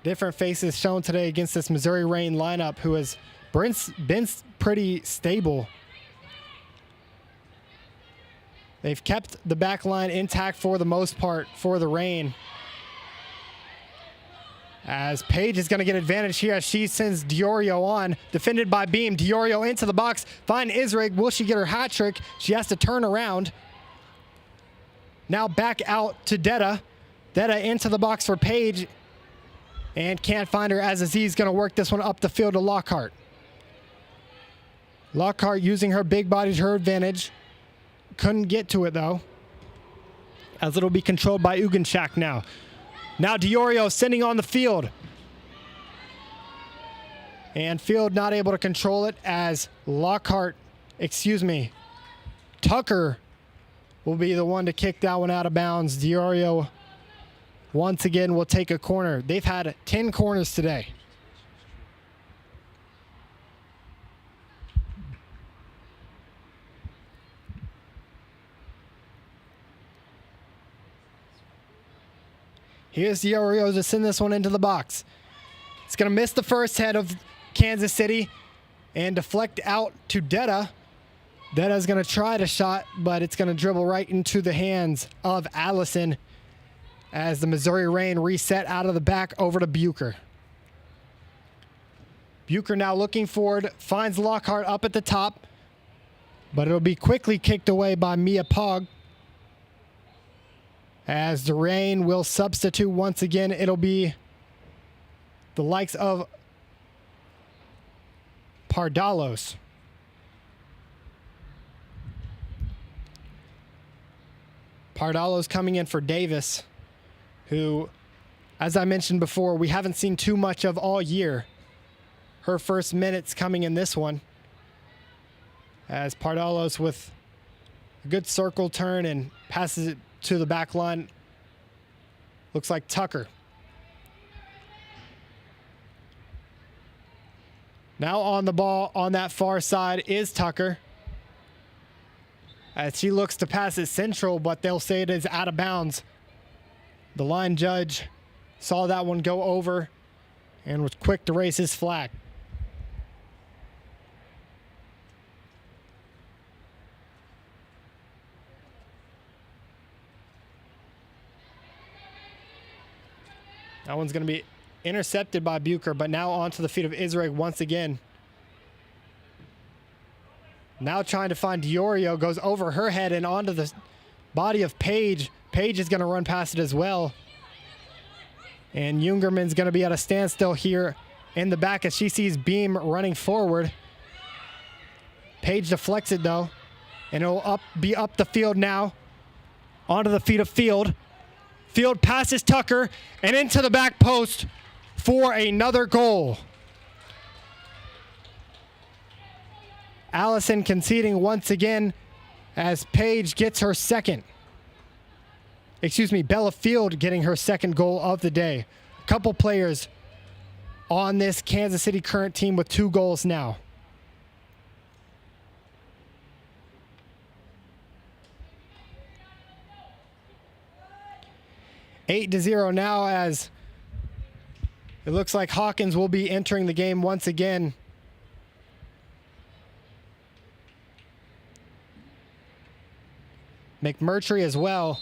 different faces shown today against this Missouri Reign lineup, who has been pretty stable. They've kept the back line intact for the most part for the Reign. As Page is going to get advantage here as she sends Diorio on. Defended by Beam. Diorio into the box. Find Isrig. Will she get her hat trick? She has to turn around. Now back out to Detta. Detta into the box for Page. And can't find her, as Aziz going to work this one up the field to Lockhart. Lockhart using her big body to her advantage. Couldn't get to it, though, as it'll be controlled by Uganchak now. Now Diorio sending on the field. And Field not able to control it, as Tucker will be the one to kick that one out of bounds. Diorio once again will take a corner. They've had 10 corners today. Here's Diorio to send this one into the box. It's going to miss the first head of Kansas City and deflect out to Detta. Detta's going to try to shot, but it's going to dribble right into the hands of Allison, as the Missouri Reign reset out of the back over to Bucher. Bucher now looking forward, finds Lockhart up at the top, but it'll be quickly kicked away by Mia Pog. As the Reign will substitute once again, it'll be the likes of Pardalos. Pardalos coming in for Davis, who, as I mentioned before, we haven't seen too much of all year. Her first minutes coming in this one, as Pardalos with a good circle turn and passes it to the back line. Looks like Tucker. Now on the ball on that far side is Tucker, as she looks to pass it central, but they'll say it is out of bounds. The line judge saw that one go over and was quick to raise his flag. That one's going to be intercepted by Bucher, but now onto the feet of Isrig once again. Now trying to find Diorio, goes over her head and onto the body of Paige. Paige is going to run past it as well. And Jungerman's going to be at a standstill here in the back as she sees Beam running forward. Paige deflects it though, and it'll be up the field now. Onto the feet of Field. Field passes Tucker and into the back post for another goal. Allison conceding once again as Paige gets her second. Bella Field getting her second goal of the day. A couple players on this Kansas City Current team with 2 goals now. Eight to 0 now as it looks like Hawkins will be entering the game once again. McMurtry as well.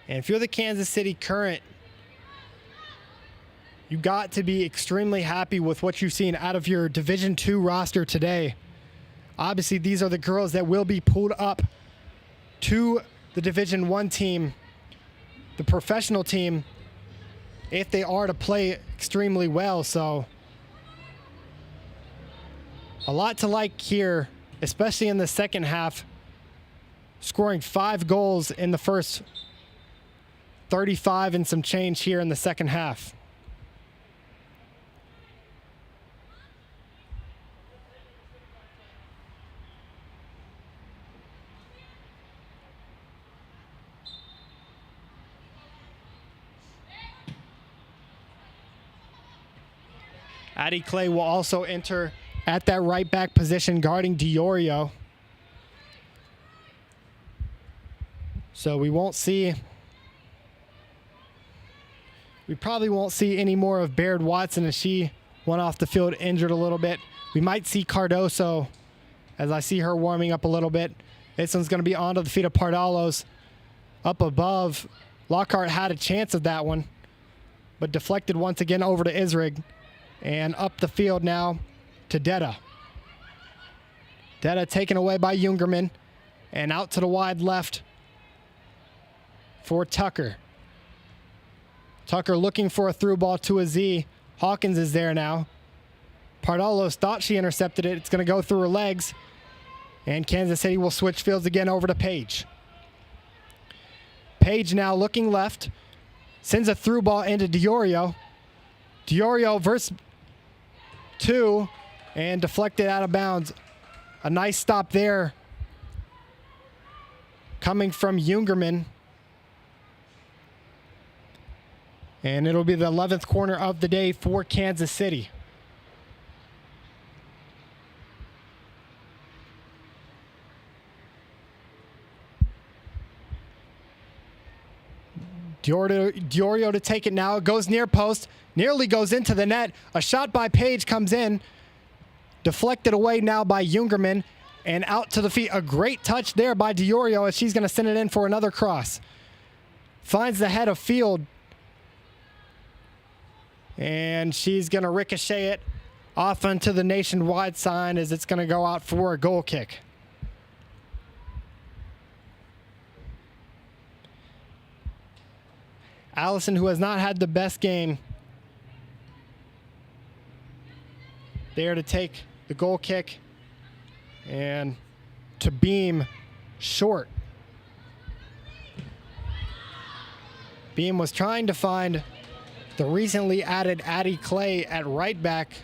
And if you're the Kansas City Current, you got to be extremely happy with what you've seen out of your Division II roster today. Obviously, these are the girls that will be pulled up to the Division I team, the professional team, if they are to play extremely well. So a lot to like here, especially in the second half, scoring 5 goals in the first 35 and some change here in the second half. Addie Clay will also enter at that right back position, guarding Diorio. So we probably won't see any more of Baird Watson as she went off the field injured a little bit. We might see Cardoso as I see her warming up a little bit. This one's going to be onto the feet of Pardalos up above. Lockhart had a chance of that one, but deflected once again over to Isrig. And up the field now to Detta. Detta taken away by Jungerman. And out to the wide left for Tucker. Tucker looking for a through ball to a Z. Hawkins is there now. Pardalos thought she intercepted it. It's going to go through her legs. And Kansas City will switch fields again over to Paige. Paige now looking left. Sends a through ball into Diorio. Diorio versus 2 and deflected out of bounds. A nice stop there coming from Jungerman. And it'll be the 11th corner of the day for Kansas City. Diorio to take it now. It goes near post. Nearly goes into the net. A shot by Paige comes in. Deflected away now by Jungerman. And out to the feet. A great touch there by Diorio as she's going to send it in for another cross. Finds the head of Field. And she's going to ricochet it off onto the nationwide sign as it's going to go out for a goal kick. Allison, who has not had the best game, there to take the goal kick and to beam short. Beam was trying to find the recently added Addie Clay at right back,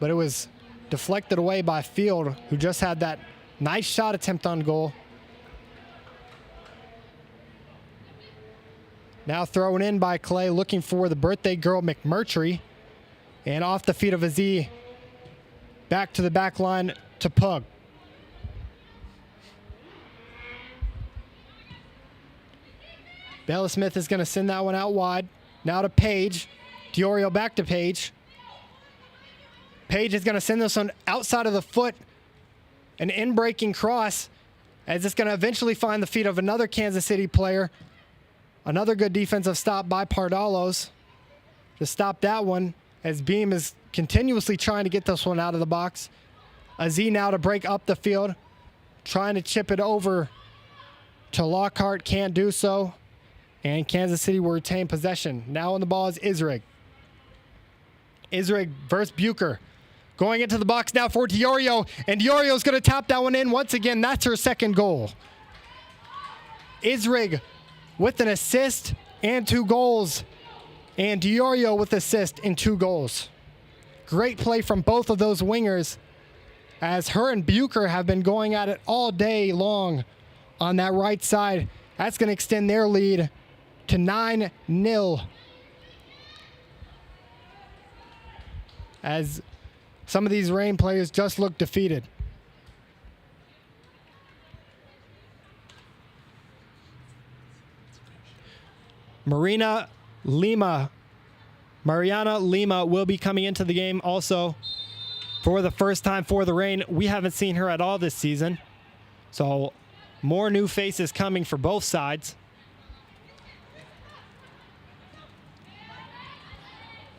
but it was deflected away by Field, who just had that nice shot attempt on goal. Now thrown in by Clay, looking for the birthday girl McMurtry. And off the feet of Aziz Back to the back line to Pug. Baylor Smith is going to send that one out wide. Now to Page. Diorio back to Page. Page is going to send this one outside of the foot. An in-breaking cross as it's going to eventually find the feet of another Kansas City player. Another good defensive stop by Pardalos to stop that one as Beam is continuously trying to get this one out of the box. Azee now to break up the field, trying to chip it over to Lockhart, can't do so. And Kansas City will retain possession. Now on the ball is Isrig. Isrig versus Bucher. Going into the box now for Diorio, and Diorio's going to tap that one in once again. That's her second goal. Isrig with an assist and 2 goals, and Diorio with assist and 2 goals. Great play from both of those wingers as her and Bucher have been going at it all day long on that right side. That's going to extend their lead to 9-0. As some of these Reign players just look defeated. Mariana Lima will be coming into the game also for the first time for the Reign. We haven't seen her at all this season. So more new faces coming for both sides.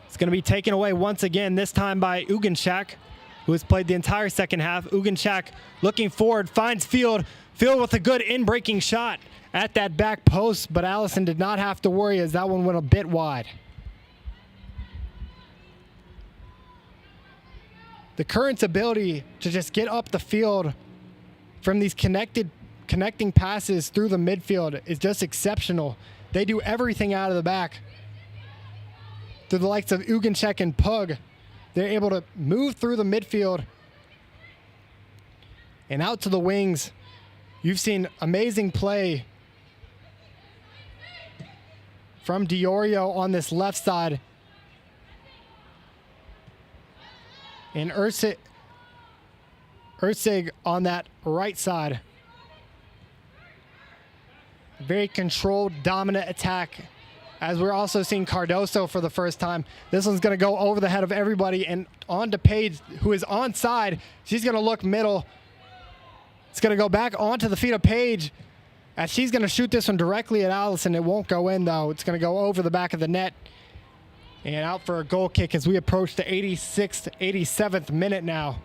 It's going to be taken away once again, this time by Uganchak, who has played the entire second half. Uganchak looking forward, finds Field. Field with a good in-breaking shot at that back post, but Allison did not have to worry as that one went a bit wide. The Current's ability to just get up the field from these connecting passes through the midfield is just exceptional. They do everything out of the back. Through the likes of Uganchek and Pug, they're able to move through the midfield and out to the wings. You've seen amazing play from Diorio on this left side. And Ursig on that right side. Very controlled, dominant attack. As we're also seeing Cardoso for the first time. This one's going to go over the head of everybody and on to Paige, who is onside. She's going to look middle. It's going to go back onto the feet of Paige as she's going to shoot this one directly at Allison. It won't go in, though. It's going to go over the back of the net and out for a goal kick as we approach the 86th, 87th minute now.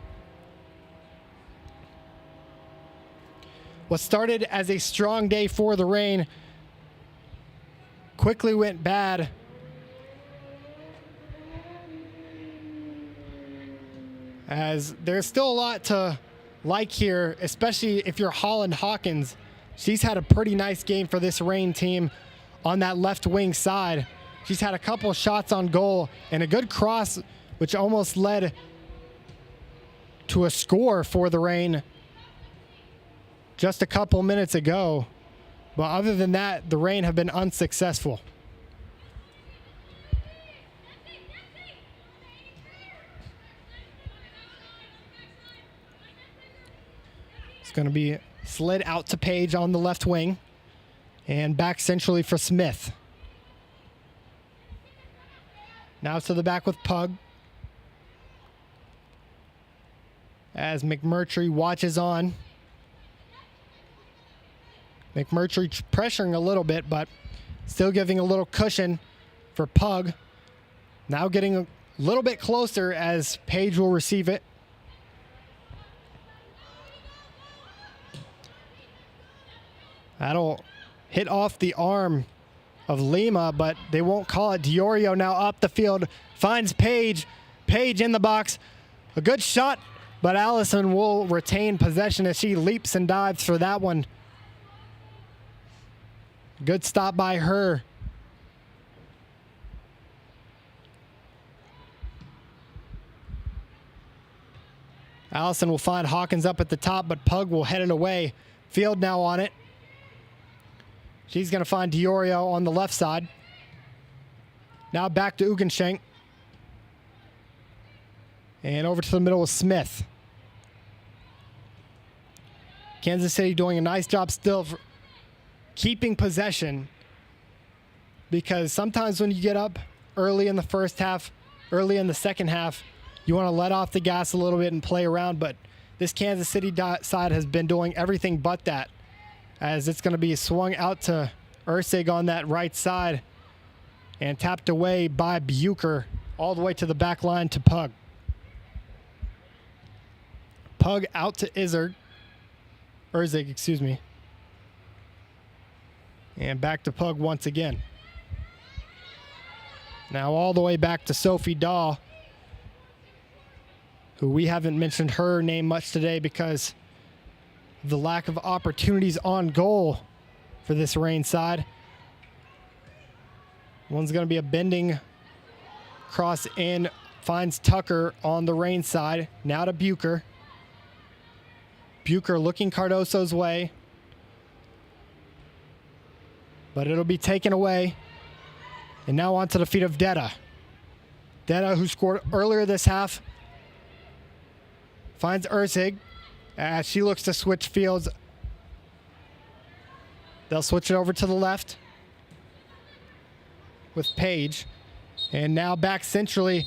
What started as a strong day for the Reign quickly went bad. As there's still a lot to like here, especially if you're Holland Hawkins. She's had a pretty nice game for this Reign team on that left wing side. She's had a couple shots on goal and a good cross, which almost led to a score for the Reign just a couple minutes ago. But other than that, the Reign have been unsuccessful. It's going to be slid out to Page on the left wing and back centrally for Smith. Now to the back with Pug. As McMurtry watches on. McMurtry pressuring a little bit, but still giving a little cushion for Pug. Now getting a little bit closer as Page will receive it. That'll hit off the arm of Lima, but they won't call it. Diorio now up the field, finds Page. Page in the box. A good shot, but Allison will retain possession as she leaps and dives for that one. Good stop by her. Allison will find Hawkins up at the top, but Pug will head it away. Field now on it. She's going to find Diorio on the left side. Now back to Uganshank. And over to the middle with Smith. Kansas City doing a nice job still for keeping possession, because sometimes when you get up early in the first half, early in the second half, you want to let off the gas a little bit and play around, but this Kansas City side has been doing everything but that, as it's going to be swung out to Ursig on that right side and tapped away by Bucher all the way to the back line to Pug. Pug out to Ursig, excuse me. And back to Pug once again. Now all the way back to Sophie Daw, who we haven't mentioned her name much today because of the lack of opportunities on goal for this Reign side. One's going to be a bending cross in, finds Tucker on the Reign side. Now to Bucher. Bucher looking Cardoso's way, but it'll be taken away. And now onto the feet of Detta. Detta, who scored earlier this half, finds Ursig as she looks to switch fields. They'll switch it over to the left with Page. And now back centrally,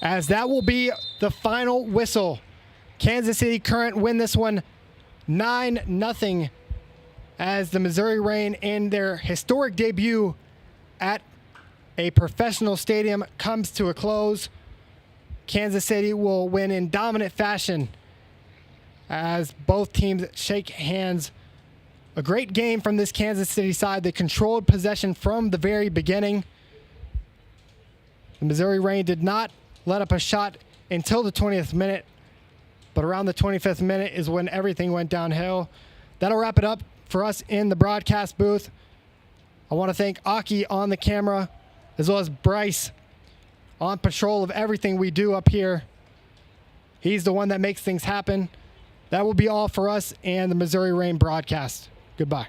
as that will be the final whistle. Kansas City Current win this one 9-0 as the Missouri Reign, in their historic debut at a professional stadium, comes to a close. Kansas City will win in dominant fashion as both teams shake hands. A great game from this Kansas City side. They controlled possession from the very beginning. The Missouri Reign did not let up a shot until the 20th minute, but around the 25th minute is when everything went downhill. That'll wrap it up for us in the broadcast booth. I want to thank Aki on the camera, as well as Bryce on patrol of everything we do up here. He's the one that makes things happen. That will be all for us and the Missouri Reign broadcast. Goodbye.